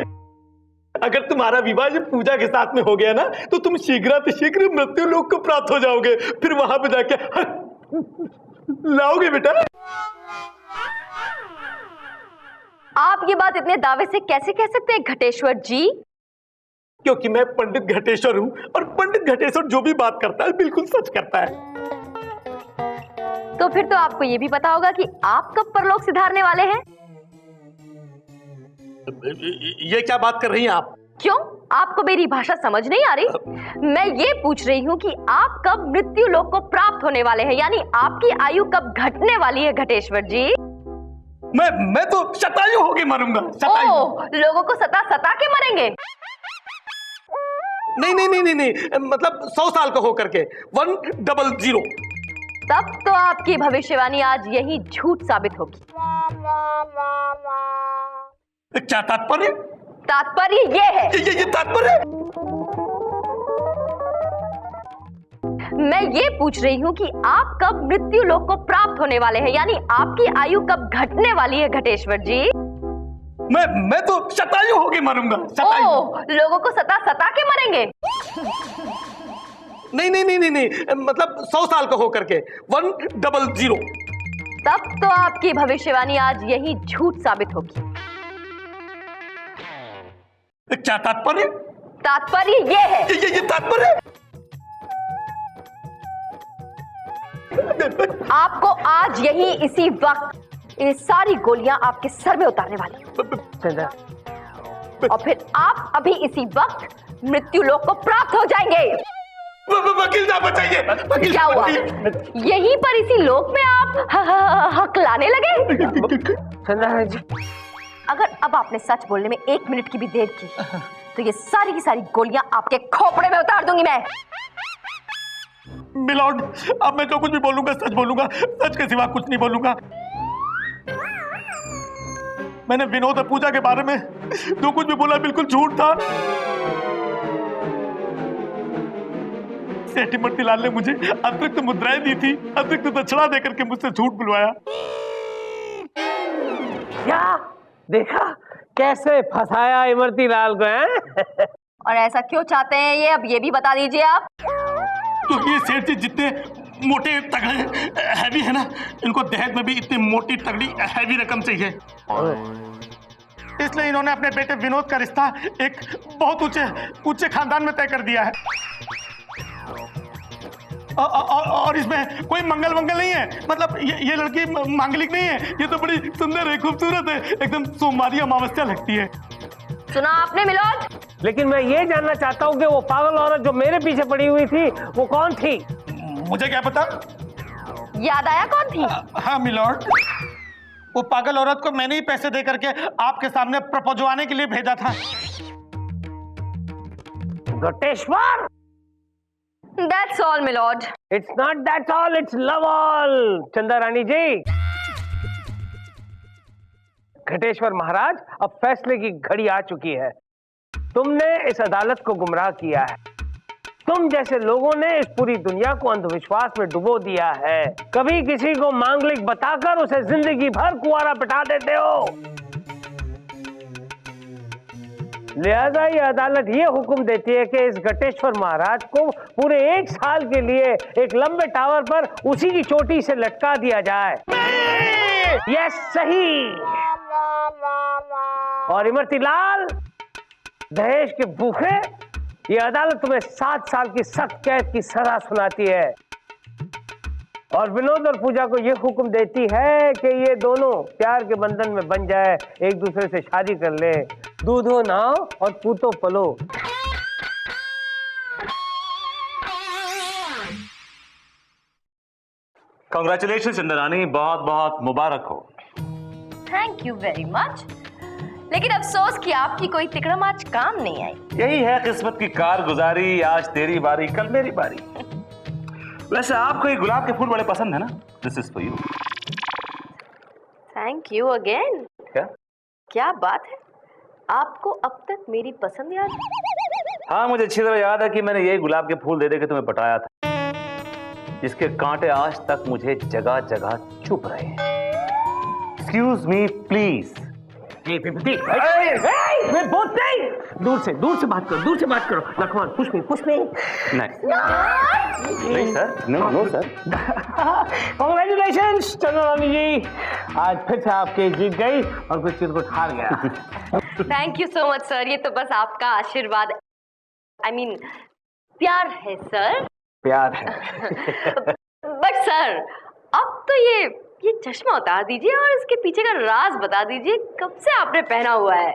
अगर तुम्हारा विवाह जब पूजा के साथ में हो गया ना, तो तुम शीघ्र मृत्यु लोक को प्राप्त हो जाओगे। फिर वहां पे जाके लाओगे बेटा। आप ये बात इतने दावे से कैसे कह सकते हैं घटेश्वर जी? क्योंकि मैं पंडित घटेश्वर हूं, और पंडित घटेश्वर जो भी बात करता है बिल्कुल सच करता है। तो फिर तो आपको ये भी पता होगा कि आप कब परलोक सिधारने वाले हैं? ये क्या बात कर रही हैं आप? क्यों, आपको मेरी भाषा समझ नहीं आ रही? मैं ये पूछ रही हूँ कि आप कब मृत्यु लोक को प्राप्त होने वाले हैं, यानी आपकी आयु कब घटने वाली है घटेश्वर जी? मैं तो शतायु होके मरूंगा। ओह, लोगों को सता सता के मरेंगे? नहीं, मतलब 100 साल का होकर के 100। तब तो आपकी भविष्यवाणी आज यही झूठ साबित होगी। क्या तात्पर्य? तात्पर्य ये है, ये तात्पर्य? मैं ये पूछ रही हूँ कि आप कब मृत्यु लोक को प्राप्त होने वाले हैं, यानी आपकी आयु कब घटने वाली है घटेश्वर जी? मैं तो शतायु होके मरूंगा। ओह, लोगों को सता सता के मरेंगे? नहीं, मतलब 100 साल का होकर के 100। तब तो आपकी भविष्यवाणी आज यही झूठ साबित होगी। क्या तात्पर्य? तात्पर्य ये है, ये तात्पर्य? आपको आज यही इसी वक्त ये सारी गोलियां आपके सर में उतारने वाली हूं। और फिर आप अभी इसी वक्त मृत्यु लोक को प्राप्त हो जाएंगे। वकील साहब बचाइए। क्या हुआ? यहीं पर इसी लोक में आप हकलाने लगे? अगर अब आपने सच बोलने में 1 मिनट की भी देर की तो ये सारी की सारी गोलियां आपके खोपड़े में उतार दूंगी मैं। मिलॉर्ड, अब मैं जो कुछ भी बोलूंगा सच बोलूंगा, सच के सिवा कुछ नहीं बोलूंगा। मैंने विनोद और पूजा के बारे में जो कुछ भी बोला बिल्कुल झूठ था। सेठ इमरती लाल ने मुझे अतिरिक्त मुद्राएं दी थी, अतिरिक्त दक्षिणा देकर के मुझसे झूठ बुलवाया। क्या देखा कैसे फंसाया इमरती लाल को, हैं? और ऐसा क्यों चाहते हैं ये, अब ये भी बता दीजिए आप। क्योंकि ये सेठ जी जितने मोटे तगड़े हैवी है ना, इनको दहेज में भी इतनी मोटी तगड़ी हैवी रकम चाहिए। इसलिए इन्होंने अपने बेटे विनोद का रिश्ता एक बहुत ऊंचे खानदान में तय कर दिया है। और इसमें कोई मंगल नहीं है, मतलब ये लड़की मांगलिक नहीं है, ये तो बड़ी सुंदर है, खूबसूरत है, एकदम सोमवारी अमावस्या लगती है। सुना आपने मिलोड? लेकिन मैं ये जानना चाहता हूँ कि वो पागल औरत जो मेरे पीछे पड़ी हुई थी वो कौन थी? मुझे क्या पता। याद आया कौन थी? हाँ मिलॉर्ड, वो पागल औरत को मैंने ही पैसे दे करके आपके सामने प्रपोजवाने के लिए भेजा था। Ghateshwar? That's all, my lord. It's not that's all, it's love all. चंदा रानी जी, घटेश्वर महाराज, अब फैसले की घड़ी आ चुकी है। तुमने इस अदालत को गुमराह किया है। तुम जैसे लोगों ने इस पूरी दुनिया को अंधविश्वास में डुबो दिया है। कभी किसी को मांगलिक बताकर उसे जिंदगी भर कुंवारा बिठा देते हो। लिहाजा ये अदालत ये हुक्म देती है कि इस घटेश्वर महाराज को पूरे 1 साल के लिए एक लंबे टावर पर उसी की चोटी से लटका दिया जाए। यस, सही। और इमरती लाल, दहेज के भूखे, ये अदालत तुम्हें 7 साल की सख्त कैद की सजा सुनाती है। और विनोद और पूजा को यह हुक्म देती है कि ये दोनों प्यार के बंधन में बन जाए, एक दूसरे से शादी कर ले, दूधो नाव और पूतो पलो। कांग्रेचुलेशन चंद्रानी, बहुत बहुत मुबारक हो। Thank you very much. लेकिन अफसोस कि आपकी कोई तिकड़म आज काम नहीं आई। यही है किस्मत की कारगुजारी, आज तेरी बारी कल मेरी बारी। वैसे आपको ये गुलाब के फूल बड़े पसंद है ना? This is for you. Thank you again. क्या बात है, आपको अब तक मेरी पसंद याद? हाँ, मुझे अच्छी तरह याद है कि मैंने यही गुलाब के फूल दे दे के तुम्हें पटाया था, जिसके कांटे आज तक मुझे जगह जगह चुभ रहे हैं। Excuse me please. मैं बहुत नहीं, दूर से बात करो। लखमान, कुछ नहीं। नहीं सर, नो सर। कांग्रेचुलेशंस चंदा रानी जी, आज फिर से आपके जीत गई और कुछ चीज को हार गया। Thank you so much sir, ये तो बस आपका आशीर्वाद, I mean, प्यार है सर। प्यार है। बट सर, अब तो ये ये चश्मा उतार दीजिए और इसके पीछे का राज बता दीजिए, कब से आपने पहना हुआ है?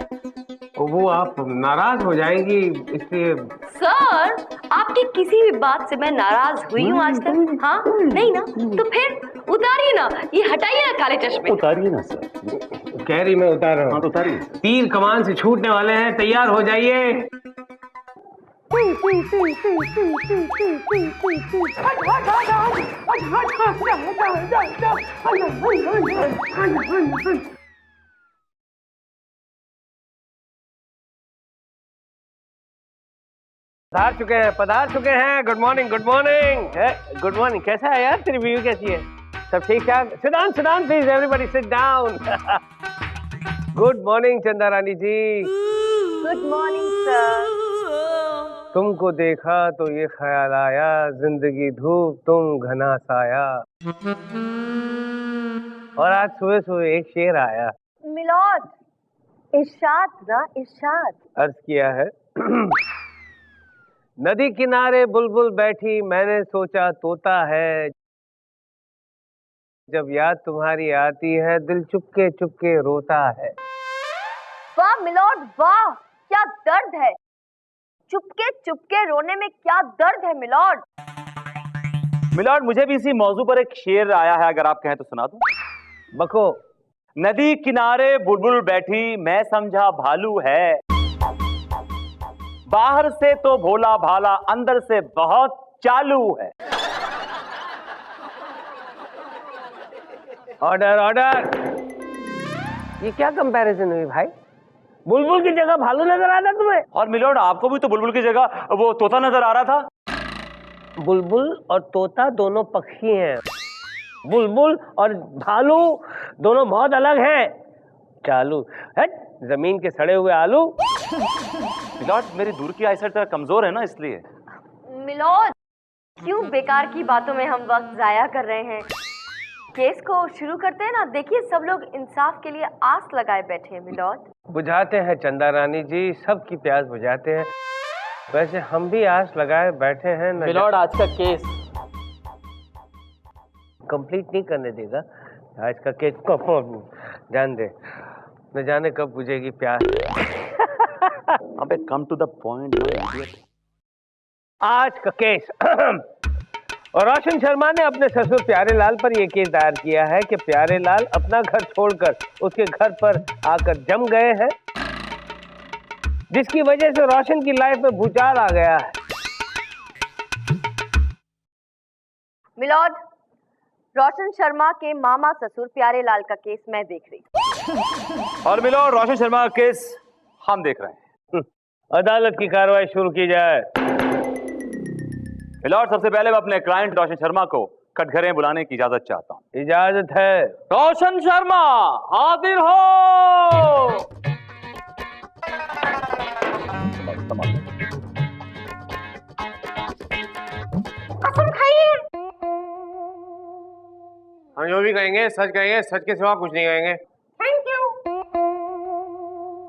वो आप नाराज हो जाएंगी इसलिए। सर, आपकी किसी भी बात से मैं नाराज हुई हूँ आज तक? हाँ, नहीं ना? तो फिर उतारिए ना, ये हटाइए ना काले चश्मे। उतारिए ना सर। कह रही मैं उतार रहा हूँ। हाँ तो उतारिए। तीर कमान से छूटने वाले हैं, तैयार हो जाइए। पधार चुके हैं। Good morning, good morning, good morning. कैसा है यार, तेरी बीवी कैसी है? सब ठीक ठाक? Sit down please, everybody sit down. Good morning Chanda Rani ji. Good morning sir. तुमको देखा तो ये ख्याल आया, जिंदगी धूप तुम घना साया। और आज सुबह सुबह एक शेर आया। मिलॉर्ड, इरशाद ना, इरशाद। अर्ज किया है नदी किनारे बुलबुल बैठी, मैंने सोचा तोता है। जब याद तुम्हारी आती है, दिल चुपके चुपके रोता है। वाह मिलॉर्ड वाह, क्या दर्द है। चुपके चुपके रोने में क्या दर्द है मिलॉर्ड। मिलॉर्ड, मुझे भी इसी मौजू पर एक शेर आया है, अगर आप कहें तो सुना दूं। बको। नदी किनारे बुलबुल बैठी, मैं समझा भालू है। बाहर से तो भोला भाला, अंदर से बहुत चालू है। Order order. ये क्या कंपैरिजन हुई भाई? बुलबुल की जगह भालू नजर आ रहा तुम्हें? और मिलॉर्ड, आपको भी तो बुलबुल की जगह वो तोता नजर आ रहा था। बुलबुल और तोता दोनों पक्षी हैं। बुलबुल और भालू दोनों बहुत अलग हैं। चालू है जमीन के सड़े हुए आलू। मिलॉर्ड, मेरी दूर की आईसाइट जरा कमजोर है ना, इसलिए। मिलॉर्ड, क्यों बेकार की बातों में हम वक्त जाया कर रहे हैं? केस को शुरू करते हैं ना। देखिए, सब लोग इंसाफ के लिए आस लगाए बैठे हैं मिलॉर्ड। बुझाते हैं चंदा रानी जी, सबकी प्यास बुझाते हैं। वैसे हम भी आस लगाए बैठे हैं। मिलॉर्ड, आज का केस कंप्लीट नहीं करने देगा। आज का केस को जान दे, न जाने कब बुझेगी प्यास। अबे कम टू द पॉइंट। आज का केस और रोशन शर्मा ने अपने ससुर प्यारे लाल पर यह केस दायर किया है कि प्यारे लाल अपना घर छोड़कर उसके घर पर आकर जम गए हैं, जिसकी वजह से रोशन की लाइफ में भूचाल आ गया है। मिलॉर्ड, रोशन शर्मा के मामा ससुर प्यारे लाल का केस मैं देख रही। और मिलॉर्ड, रोशन शर्मा का केस हम देख रहे हैं। अदालत की कार्रवाई शुरू की जाए। मिलॉर्ड, सबसे पहले मैं अपने क्लाइंट रोशन शर्मा को कटघरे बुलाने की इजाजत चाहता हूं। इजाजत है। रोशन शर्मा हाजिर हो। कसम खाइए। हम जो भी कहेंगे सच कहेंगे, सच के सिवा कुछ नहीं कहेंगे। Thank you.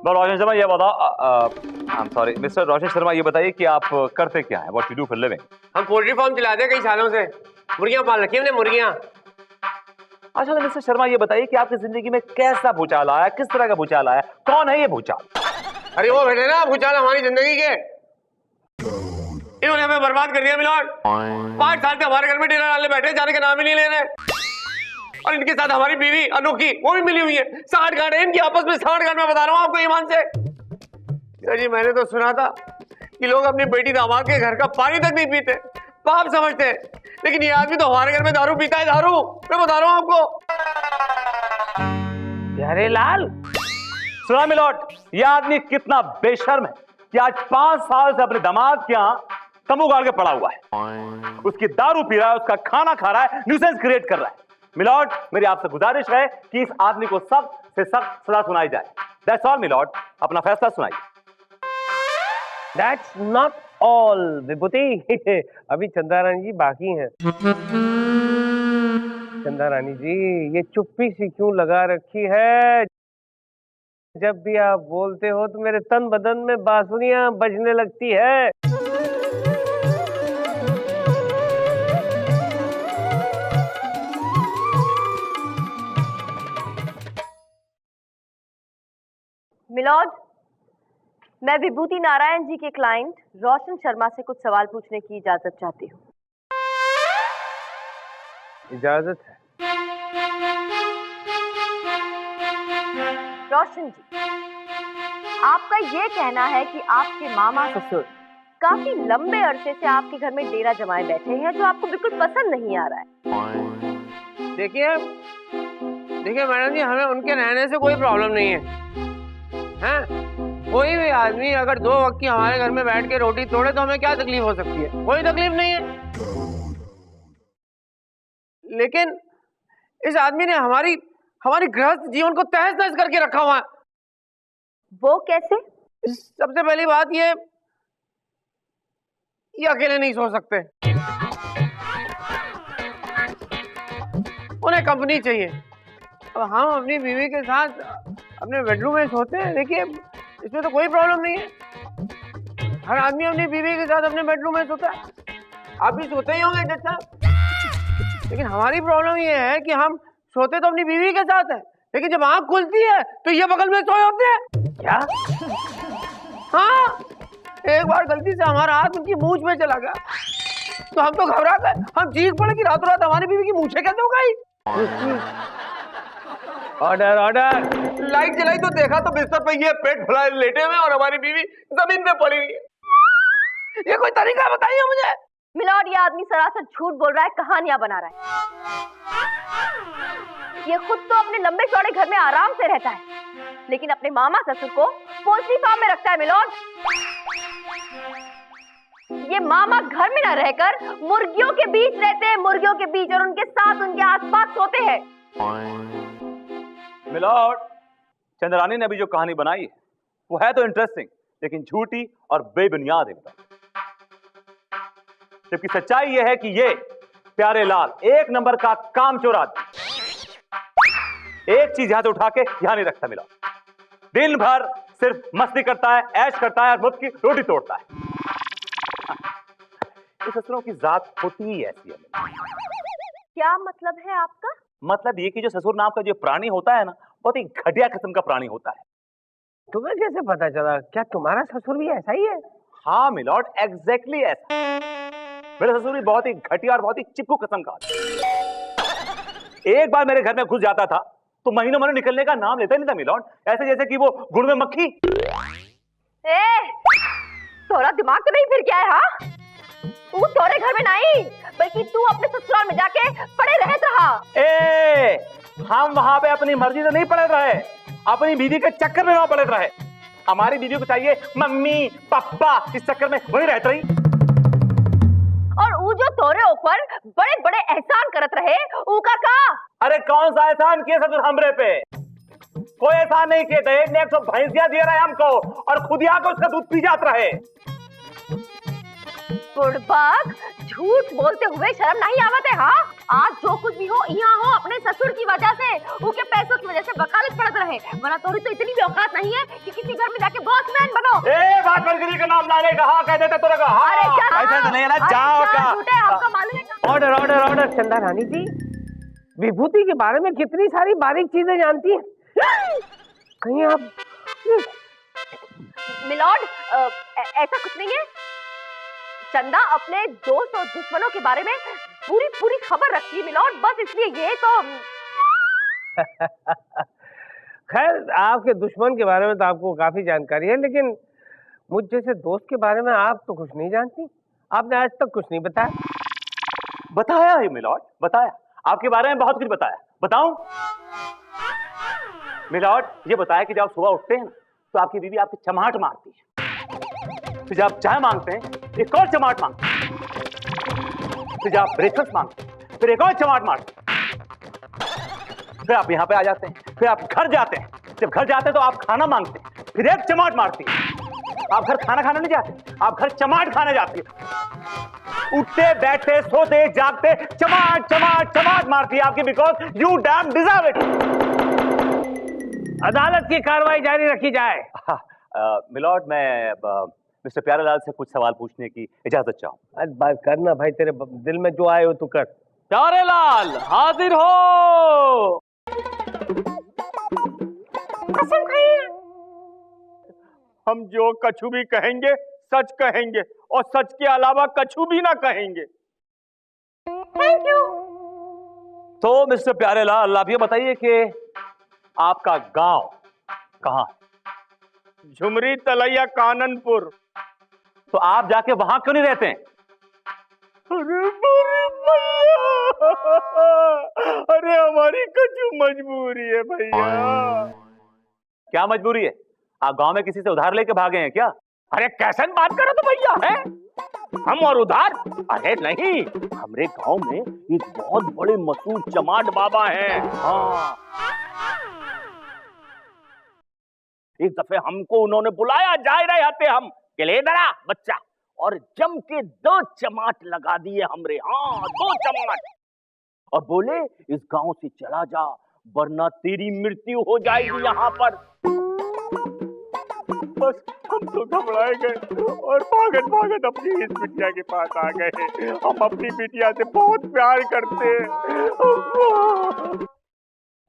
रोशन शर्मा, ये बताओ, आई एम सॉरी मिस्टर रोशन शर्मा, ये बताइए कि आप करते क्या हैं? What you do for living? हम पोल्ट्री फार्म चलाते हैं कई सालों से। मुर्गियां पाल रखी हमने, मुर्गियां। अच्छा तो मिस्टर शर्मा, ये बताइए कि आपकी जिंदगी में कैसा भूचाल आया, किस तरह का भूचाल आया, कौन है ये भूचाल? अरे वो बैठे ना भूचाल हमारी जिंदगी के, इन्होंने हमें बर्बाद कर दिया मिलॉर्ड। 5 साल से हमारे घर में डेरा डालने बैठे, जाने का नाम ही नहीं ले रहे। और इनके साथ हमारी बीवी अनोखी वो भी मिली हुई है। साठ गांठ है इनकी आपस में, 60 गांठ। मैं बता रहा हूँ आपको ईमान से। जी मैंने तो सुना था कि लोग अपनी बेटी दामाद के घर का पानी तक नहीं पीते, पाप समझते हैं, लेकिन ये आदमी तो हमारे घर में दारू पीता है। दारू, मैं बता रहा हूँ आपको। प्यारे लाल, सुना मिलॉर्ड, ये आदमी कितना बेशर्म है कि आज 5 साल से अपने दामाद के यहाँ तंबू गाड़ के पड़ा हुआ है। उसकी दारू पी रहा है, उसका खाना खा रहा है, न्यूसेंस क्रिएट कर रहा है। मिलॉर्ड, मेरी आपसे गुजारिश है कि इस आदमी को सख्त से सख्त सजा सुनाई जाए। दैट्स ऑल मिलॉर्ड, अपना फैसला सुनाइए। दैट्स नॉट ऑल विभूति। अभी चंदा रानी जी बाकी हैं। चंदा रानी जी, ये चुप्पी सी क्यों लगा रखी है? जब भी आप बोलते हो तो मेरे तन बदन में बांसुरियां बजने लगती है। मिलॉर्ड, मैं विभूति नारायण जी के क्लाइंट रोशन शर्मा से कुछ सवाल पूछने की इजाजत चाहती हूँ। इजाजत है। रोशन जी, आपका ये कहना है कि आपके मामा ससुर काफी लंबे अरसे से आपके घर में डेरा जमाए बैठे हैं, जो आपको बिल्कुल पसंद नहीं आ रहा है। देखिए मैडम जी, हमें उनके रहने से कोई प्रॉब्लम नहीं है। हैं? कोई भी आदमी अगर 2 वक्त की हमारे घर में बैठ के रोटी तोड़े तो हमें क्या तकलीफ हो सकती है? कोई तकलीफ नहीं है। लेकिन इस आदमी ने हमारी गृहस्थ जीवन को तहस नहस करके रखा हुआ है। वो कैसे? सबसे पहली बात ये अकेले नहीं सो सकते, उन्हें कंपनी चाहिए। अब हम अपनी बीवी के साथ अपने बेडरूम में सोते हैं। देखिए, इसमें तो कोई प्रॉब्लम नहीं है। हर आदमी अपनी बीवी के साथ अपने बेडरूम में सोता है। आप भी सोते ही होंगे जज साहब। लेकिन हमारी प्रॉब्लम ये है कि हम सोते तो अपनी बीवी के साथ है, लेकिन जब आंख खुलती है तो ये बगल में सोए होते हैं। क्या? हाँ, एक बार गलती से हमारा हाथ उनकी मूंछ में चला गया तो हम तो घबरा गए। हम चीख पड़े कि रातों रात हमारी बीवी की मूंछें कैसे हो गई। Order order. लाइट जलाई तो देखा तो बिस्तर पे ये पेट फुलाए लेटे हुए और हमारी बीवी जमीन पे पड़ी हुई है। ये कोई तरीका बताइए मुझे। मिलॉर्ड, ये आदमी सरासर झूठ बोल रहा है, कहानियां बना रहा है। ये खुद तो अपने लंबे चौड़े घर में आराम से रहता है, लेकिन अपने मामा ससुर को पोल्ट्री फार्म में रखता है। मिलॉर्ड, ये मामा घर में न रहकर मुर्गियों के बीच रहते हैं, मुर्गियों के बीच, और उनके साथ उनके आसपास सोते हैं। मिलॉर्ड, चंद्रानी ने अभी जो कहानी बनाई है वो है तो इंटरेस्टिंग, लेकिन झूठी और बेबुनियाद है। जबकि सच्चाई यह है कि ये प्यारे लाल एक नंबर का कामचोर आदमी, एक चीज यहां से उठा के यहां नहीं रखता। मिलॉर्ड, दिन भर सिर्फ मस्ती करता है, ऐश करता है और मुफ्त की रोटी तोड़ता है। इस ससुरों की जात होती ही ऐसी है। क्या मतलब है आपका? मतलब ये कि जो ससुर नाम का जो प्राणी होता है ना, बहुत ही घटिया किस्म का प्राणी होता है। तुम्हें कैसे पता चला? क्या तुम्हारा ससुर भी ऐसा ही है? हाँ मिलॉर्ड, एग्जैक्टली ऐसा। मेरा ससुर भी बहुत ही घटिया और बहुत ही चिपकू किस्म का आदमी। एक बार मेरे घर में घुस जाता था तो महीनों महीनों निकलने का नाम लेता ही नहीं था। मिलॉर्ड, ऐसे जैसे कि वो गुड़ में मक्खी। तोरा दिमाग तो नहीं फिर क्या है? हाँ, तू तोरे घर में नहीं बल्कि तू अपने ससुराल में जाके पड़े रहत रहा। हम वहां पे अपनी मर्जी से नहीं पड़े रहे, अपनी बीवी के चक्कर में वहां पड़े रहे। हमारी बीवी को चाहिए मम्मी पापा, इस चक्कर में वही रहती रही। और वो जो तोरे ऊपर बड़े बड़े एहसान करत रहे, उका का? अरे कौन सा एहसान किए ससुर हमरे पे? कोई एहसान नहीं किए। दहेज में 100 भैंसियां दिए रहे हमको और खुद ही आकर उसका दूध पी जात रहे। बुड़बक, झूठ बोलते हुए शर्म नहीं आवत है? हाँ, आज जो कुछ भी हो यहाँ हो अपने ससुर की वजह से, उनके पैसों की वजह से वकालत पड़त रहे, वरना तोरी तो इतनी भी औकात नहीं है कि किसी घर में जाके बॉसमैन बनो। बात बलगिरी का नाम लाने का हाँ कह देते तोरे का। अरे जा, ऐसा तो नहीं है ना, जाओ का। झूठे हमको मालूम है। Order order order. चंदा रानी जी, विभूति के बारे में कितनी सारी बारीक चीजें जानती हैं। कहीं आप? मिलॉर्ड, ऐसा कुछ नहीं है। चंदा अपने दोस्त और दुश्मनों के बारे में पूरी पूरी खबर रखती है मिलॉर्ड, बस इसलिए ये तो। खैर, आपके दुश्मन के बारे में तो आपको काफी जानकारी है, लेकिन मुझ जैसे दोस्त के बारे में आप तो कुछ नहीं जानती। आपने आज तक कुछ नहीं बताया। बताया है मिलॉर्ड, बताया। आपके बारे में बहुत कुछ बताया। बताऊं? मिलॉर्ड, ये बताया कि जब आप सुबह उठते हैं तो आपकी बीवी आपकी चमाट मारती है, फिर जब आप चाय मांगते हैं एक और चमाट मांगते हैं, फिर जब आप ब्रेकफास्ट मांगते हैं फिर एक और चमाट मारते हैं, फिर आप यहाँ पे आ जाते हैं, फिर आप घर जाते हैं, जब घर जाते हैं तो आप खाना मांगते हैं, फिर एक चमाट मारती है। आप घर खाना खाने नहीं जाते, आप घर चमाट खाने जाती है। उठते बैठते सोते जागते चमाट चमाट चमाट मारती है आपकी, because you dam deserve it. अदालत की कार्रवाई जारी रखी जाए। मिलॉर्ड, मैं मिस्टर प्यारेलाल से कुछ सवाल पूछने की इजाजत चाहूँ। आज बात करना भाई, तेरे दिल में जो आए हो तू कर। प्यारेलाल हाजिर हो। कसम खाइए हम जो कछु भी कहेंगे सच कहेंगे और सच के अलावा कछु भी ना कहेंगे। Thank you. तो मिस्टर प्यारेलाल, आप ये बताइए कि आपका गांव कहाँ है? झुमरी तलैया काननपुर। तो आप जाके वहां क्यों नहीं रहते हैं? अरे हमारी कछु मजबूरी है भैया। क्या मजबूरी है? आप गांव में किसी से उधार लेके भागे हैं क्या? अरे कैसे बात करो तो भैया, है हम और उधार? अरे नहीं, हमारे गांव में एक बहुत बड़े मशहूर चमाट बाबा हैं। हाँ, एक दफे हमको उन्होंने बुलाया, जा रहे थे हम के ले दरा बच्चा, और जम के 2 चमाट लगा दिए हमरे। हाँ, 2 चमाट, और बोले इस गांव से चला जा वरना तेरी मृत्यु हो जाएगी यहाँ पर। बस हम तो घबराए गए और भागत भागत अपनी इस बिटिया के पास आ गए। हम अपनी बिटिया से बहुत प्यार करते हैं।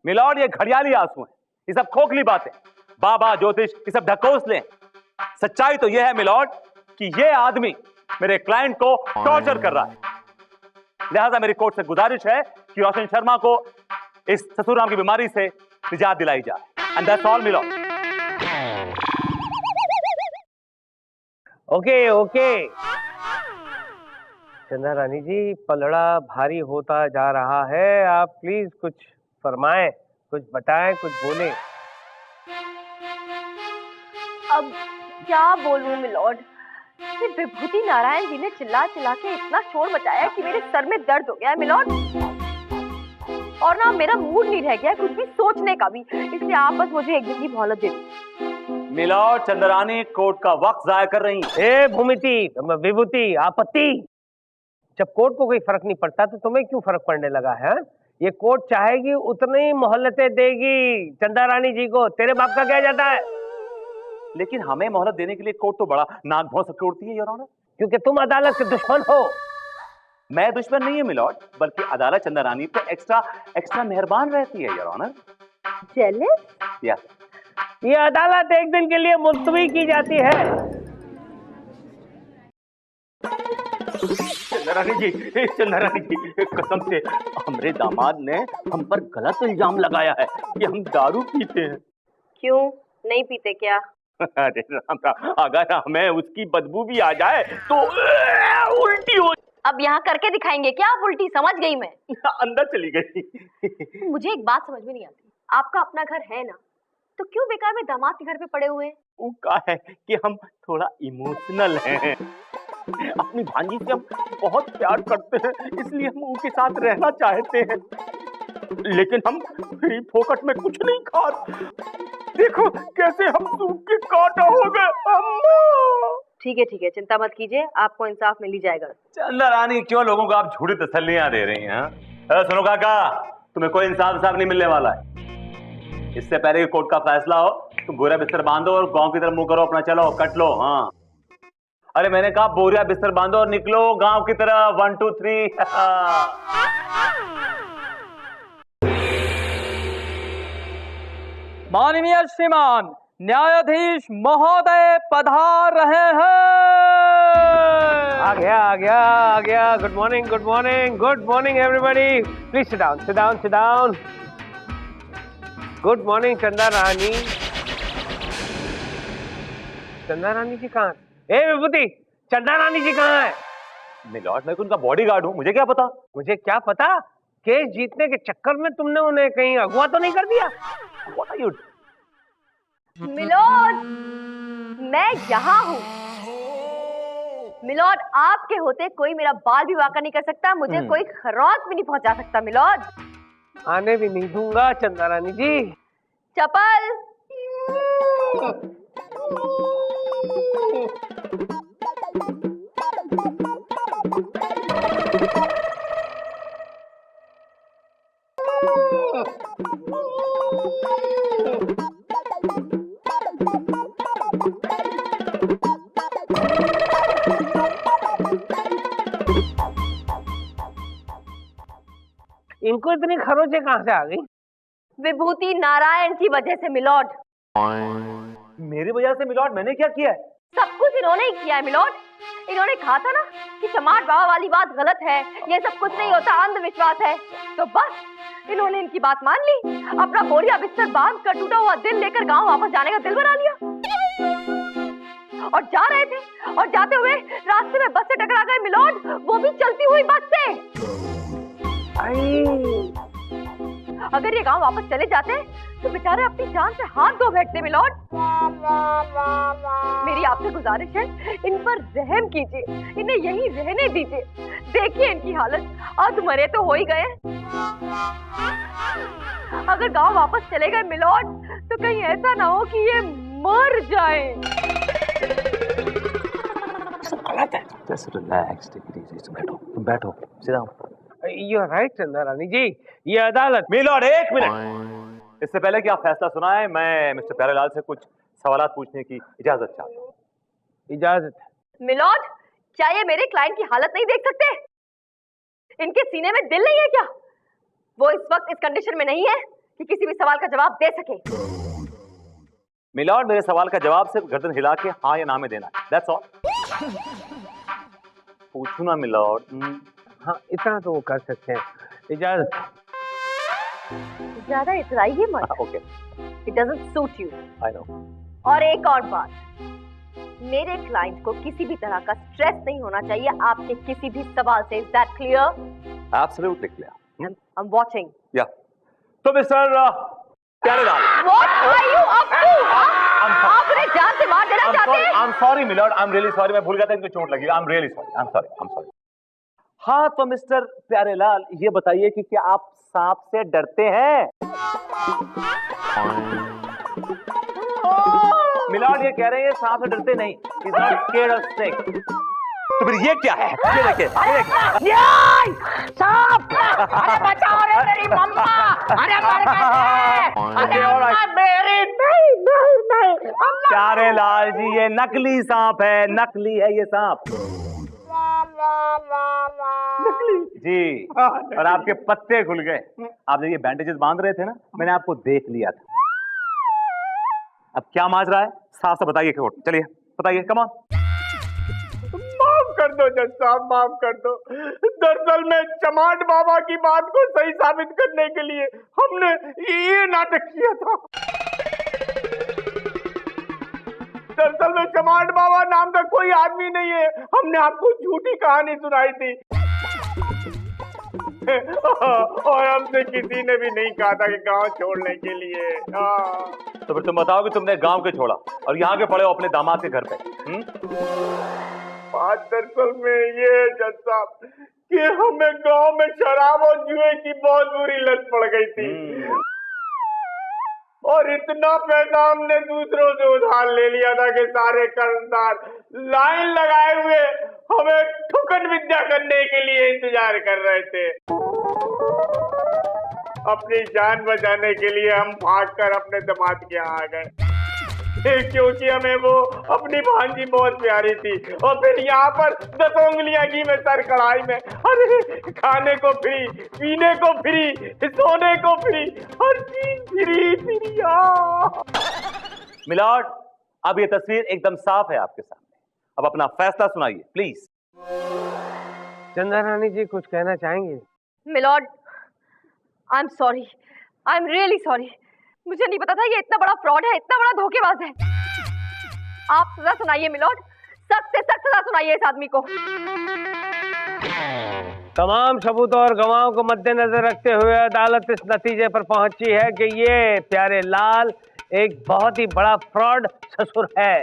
मिलॉर्ड, ये घड़ियाली आंसू हैं, ये सब खोखली बातें, बाबा ज्योतिष ये सब ढकोस लें। सच्चाई तो यह है मिलॉर्ड कि ये आदमी मेरे क्लाइंट को टॉर्चर कर रहा है। लिहाजा मेरी कोर्ट से गुजारिश है कि रोशन शर्मा को इस ससुराम की बीमारी से निजात दिलाई जाए। And that's all milord. Okay okay Chanda Rani जी, पलड़ा भारी होता जा रहा है। आप प्लीज कुछ फरमाएं, कुछ बताएं, कुछ बोलें। अब क्या बोलूं मिलॉर्ड, फिर विभूति नारायण जी ने चिल्ला चिल्ला के इतना शोर मचाया कि मेरे सर में दर्द हो गया है मिलॉर्ड, और ना मेरा मूड नहीं रह गया है कुछ भी सोचने का भी। इसलिए आप बस मुझे एक दिन की मोहलत दे दीजिए। मिलॉर्ड, चंद्रानी कोर्ट का वक्त जाया कर रही है। ए भूमिति, विभूति, आपत्ति। जब कोर्ट को कोई फर्क नहीं पड़ता तो तुम्हें क्यों फर्क पड़ने लगा है? ये कोर्ट चाहेगी उतनी ही मोहलतें देगी चंदा रानी जी को। तेरे बाप का क्या जाता है? लेकिन हमें मोहलत देने के लिए कोर्ट तो बड़ा नाक भौं सबके उड़ती है योर ऑनर। क्योंकि तुम अदालत के दुश्मन हो। मैं दुश्मन नहीं है मिलॉर्ड, बल्कि अदालत चंदा रानी पे एक्स्ट्रा मेहरबान रहती है योर ऑनर। जेलस? यस। ये अदालत एक दिन के लिए मुलतवी की जाती है। चंदा रानी जी, कसम से हमारे दामाद ने हम पर गलत इल्जाम लगाया है कि हम दारू पीते हैं। क्यों नहीं पीते क्या? अरे अगर हमें उसकी बदबू भी आ जाए तो उल्टी हो। अब यहाँ करके दिखाएंगे क्या आप उल्टी? समझ गई मैं। अंदर चली गई। मुझे एक बात समझ में नहीं आती, आपका अपना घर है ना, तो क्यों बेकार में दामाद के घर पे पड़े हुए हैं? वो कहा है कि हम थोड़ा इमोशनल हैं, अपनी भांजी से हम बहुत प्यार करते हैं, इसलिए हम उनके साथ रहना चाहते हैं। लेकिन हम फ्री फोकट में कुछ नहीं खाते। देखो कैसे हम सूख के काटा हो गए। ठीक है, चिंता मत कीजिए, आपको इंसाफ मिल ही जाएगा। चंदा रानी, क्यों लोगों को आप झूठी तसल्लियां दे रही हैं? सुनो काका, तुम्हें कोई इंसाफ नहीं मिलने वाला है। इससे पहले कि कोर्ट का फैसला हो, तुम बोरिया बिस्तर बांधो और गांव की तरफ मुंह करो अपना, चलो कट लो। हाँ, अरे मैंने कहा बोरिया बिस्तर बांधो और निकलो गांव की तरफ। 1 2 3। माननीय श्रीमान न्यायाधीश महोदय पधार रहे हैं। आ गया। Good morning everybody. Please sit down. Good morning Chanda रानी। चंदा रानी जी कहाँ? ए विभूति, चंदा रानी जी कहाँ है? मिलॉर्ड, मैं उनका बॉडीगार्ड हूँ, मुझे क्या पता? मुझे क्या पता? केस जीतने के चक्कर में तुमने उन्हें कहीं अगवा तो नहीं कर दिया? What are you? मिलॉर्ड, मैं यहाँ हूँ। मिलॉर्ड, आपके होते कोई मेरा बाल भी वाका नहीं कर सकता, मुझे कोई खरोंच भी नहीं पहुंचा सकता। मिलॉर्ड, आने भी नहीं दूंगा चंदा रानी जी। चपल। इनको इतनी खरोचे कहाँ से आ गई? विभूति नारायण की वजह से मिलॉर्ड। मेरी वजह से मिलॉर्ड मैंने क्या किया है? सब कुछ इन्होंने ही किया है मिलॉर्ड। इन्होंने कहा था ना कि चमाट बाबा वाली बात गलत है, ये सब कुछ नहीं होता, अंधविश्वास है। तो बस इन्होंने इनकी बात मान ली, अपना बोरिया बिस्तर बांध कर टूटा हुआ दिल लेकर गांव वापस जाने का दिल बना लिया और जा रहे थे। और जाते हुए रास्ते में बस से टकरा गए मिलॉर्ड, वो भी चलती हुई बस से। अगर ये गांव वापस चले जाते तो बेचारे अपनी जान से हाथ धो बैठते मिलॉर्ड। मेरी आपसे गुजारिश है, इन पर रहम कीजिए, इन्हें यहीं रहने दीजिए। देखिए इनकी हालत, आज मरे तो हो ही गए। अगर गांव वापस चले गए मिलॉर्ड तो कहीं ऐसा ना हो कि ये मर जाए। सब गलत है। Just relax, take it easy, बैठो, तुम बैठो, sit down। You are right Chanda Rani जी, ये अदालत। मिलॉर्ड एक मिनट, इससे पहले कि आप फैसला सुनाएं, मैं मिस्टर प्यारेलाल से कुछ सवालात पूछने की इजाजत चाहता हूँ। इजाजत है। मिलॉर्ड, क्या ये मेरे क्लाइंट की हालत नहीं देख सकते? इनके सीने में दिल नहीं है क्या? वो इस वक्त इस कंडीशन में नहीं है कि किसी भी सवाल का जवाब दे सके। मिलॉर्ड, मेरे सवाल का जवाब सिर्फ गर्दन हिला के हाँ या ना में देना है, दैट्स ऑल। पूछू ना मिलॉर्ड। हाँ, इतना तो वो कर सकते हैं। इजाजत। ज्यादा इतराइए मत। Okay. It doesn't suit you। I know। और एक और बात, मेरे क्लाइंट को किसी भी तरह का स्ट्रेस नहीं होना चाहिए आपके किसी भी सवाल से। Is that clear? Absolutely clear। I'm watching। या तो mister Pyarelal, What are you up to? आप उन्हें जान से मार देना चाहते हैं? I'm sorry milord, I'm really sorry, मैं भूल गया था इनको चोट लगी। I'm really sorry, I'm sorry। हाँ तो मिस्टर प्यारेलाल, ये बताइए कि क्या आप सांप से डरते हैं? मिलॉर्ड ये कह रहे हैं सांप से डरते नहीं। He's not scared of snake। तो फिर ये क्या है? ये देखिए, ये देखिए। सांप! अरे बचाओ रे मेरी मम्मा! अरे मर गए! अरे अम्मा मेरी! नहीं! अम्मा! प्यारेलाल जी, ये नकली सांप है, नकली है ये सांप। जी, और आपके पत्ते खुल गए। आप देखिए बैंडेजेस बांध रहे थे ना, मैंने आपको देख लिया था। अब क्या माजरा है, साफ से बताइए। चलिए बताइए, कम ऑन। माफ कर दो जज साहब, माफ कर दो। दरअसल में चमाट बाबा की बात को सही साबित करने के लिए हमने ये नाटक किया था। दरअसल में चमाट बाबा नाम का कोई आदमी नहीं है, हमने आपको झूठी कहानी सुनाई थी। और हमसे किसी ने भी नहीं कहा था कि गांव छोड़ने के लिए। तो फिर तुम बताओ कि तुमने गांव के छोड़ा और यहाँ के पड़े हो अपने दामाद के घर पे। बात दरअसल में ये जज साहब कि हमें गांव में शराब और जुए की बहुत बुरी लत पड़ गई थी और इतना पैसा हमने दूसरों से उधार ले लिया था कि सारे कर्जदार लाइन लगाए हुए हमें ठुकन विद्या करने के लिए इंतजार कर रहे थे। अपनी जान बचाने के लिए हम भागकर अपने दामाद के यहाँ आ गए क्योंकि हमें वो अपनी भांजी बहुत प्यारी थी। और फिर यहाँ पर 10 उंगलियां घी में सर कढ़ाई में, अरे खाने को फ्री, पीने को फ्री, सोने को फ्री, हर चीज फ्री। मिलॉर्ड, अब ये तस्वीर एकदम साफ है आपके सामने, अब अपना फैसला सुनाइए प्लीज। चंदा रानी जी कुछ कहना चाहेंगे? Milord, I am sorry, I am really sorry. मुझे नहीं पता था ये इतना बड़ा फ्रॉड है, इतना बड़ा धोखेबाज है। आप सजा सुनाइए मिलॉर्ड, सख्त से सख्त सजा सुनाइए इस आदमी को। तमाम सबूतों और गवाहों को मद्देनजर रखते हुए अदालत इस नतीजे पर पहुंची है कि ये प्यारेलाल एक बहुत ही बड़ा फ्रॉड ससुर है।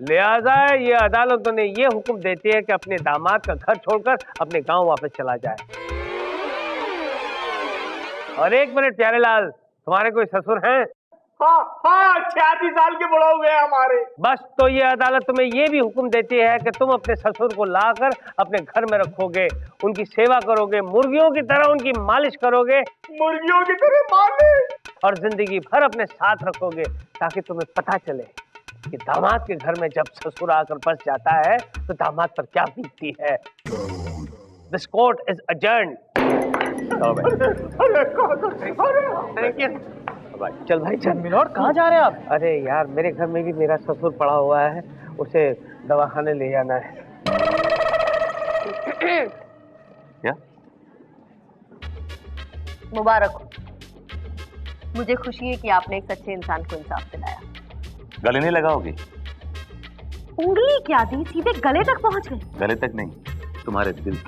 लिहाजा ये अदालत उन्हें ये हुक्म देती है कि अपने दामाद का घर छोड़कर अपने गांव वापस चला जाए। और एक मिनट प्यारेलाल, तुम्हारे कोई ससुर हैं? हाँ 86 साल के बड़ा हुए हमारे। बस तो ये अदालत तुम्हें ये भी हुक्म देती है कि तुम अपने ससुर को लाकर अपने घर में रखोगे, उनकी सेवा करोगे, मुर्गियों की तरह उनकी मालिश करोगे, मुर्गियों की तरह मालिश, और जिंदगी भर अपने साथ रखोगे ताकि तुम्हें पता चले कि दामाद के घर में जब ससुर आकर बस जाता है तो दामाद पर क्या बीतती है। This court is adjourned। अरे थैंक यू। भाई चल भाई चल। मिलोड कहाँ जा रहे हैं आप? अरे यार मेरे घर में भी मेरा ससुर पड़ा हुआ है, उसे दवाखाने ले जाना है। क्या? मुबारक हो, मुझे खुशी है कि आपने एक सच्चे इंसान को इंसाफ दिलाया। गले नहीं लगाओगी? उंगली क्या दी, सीधे गले तक पहुंच गए। गले तक नहीं, तुम्हारे दिल तक।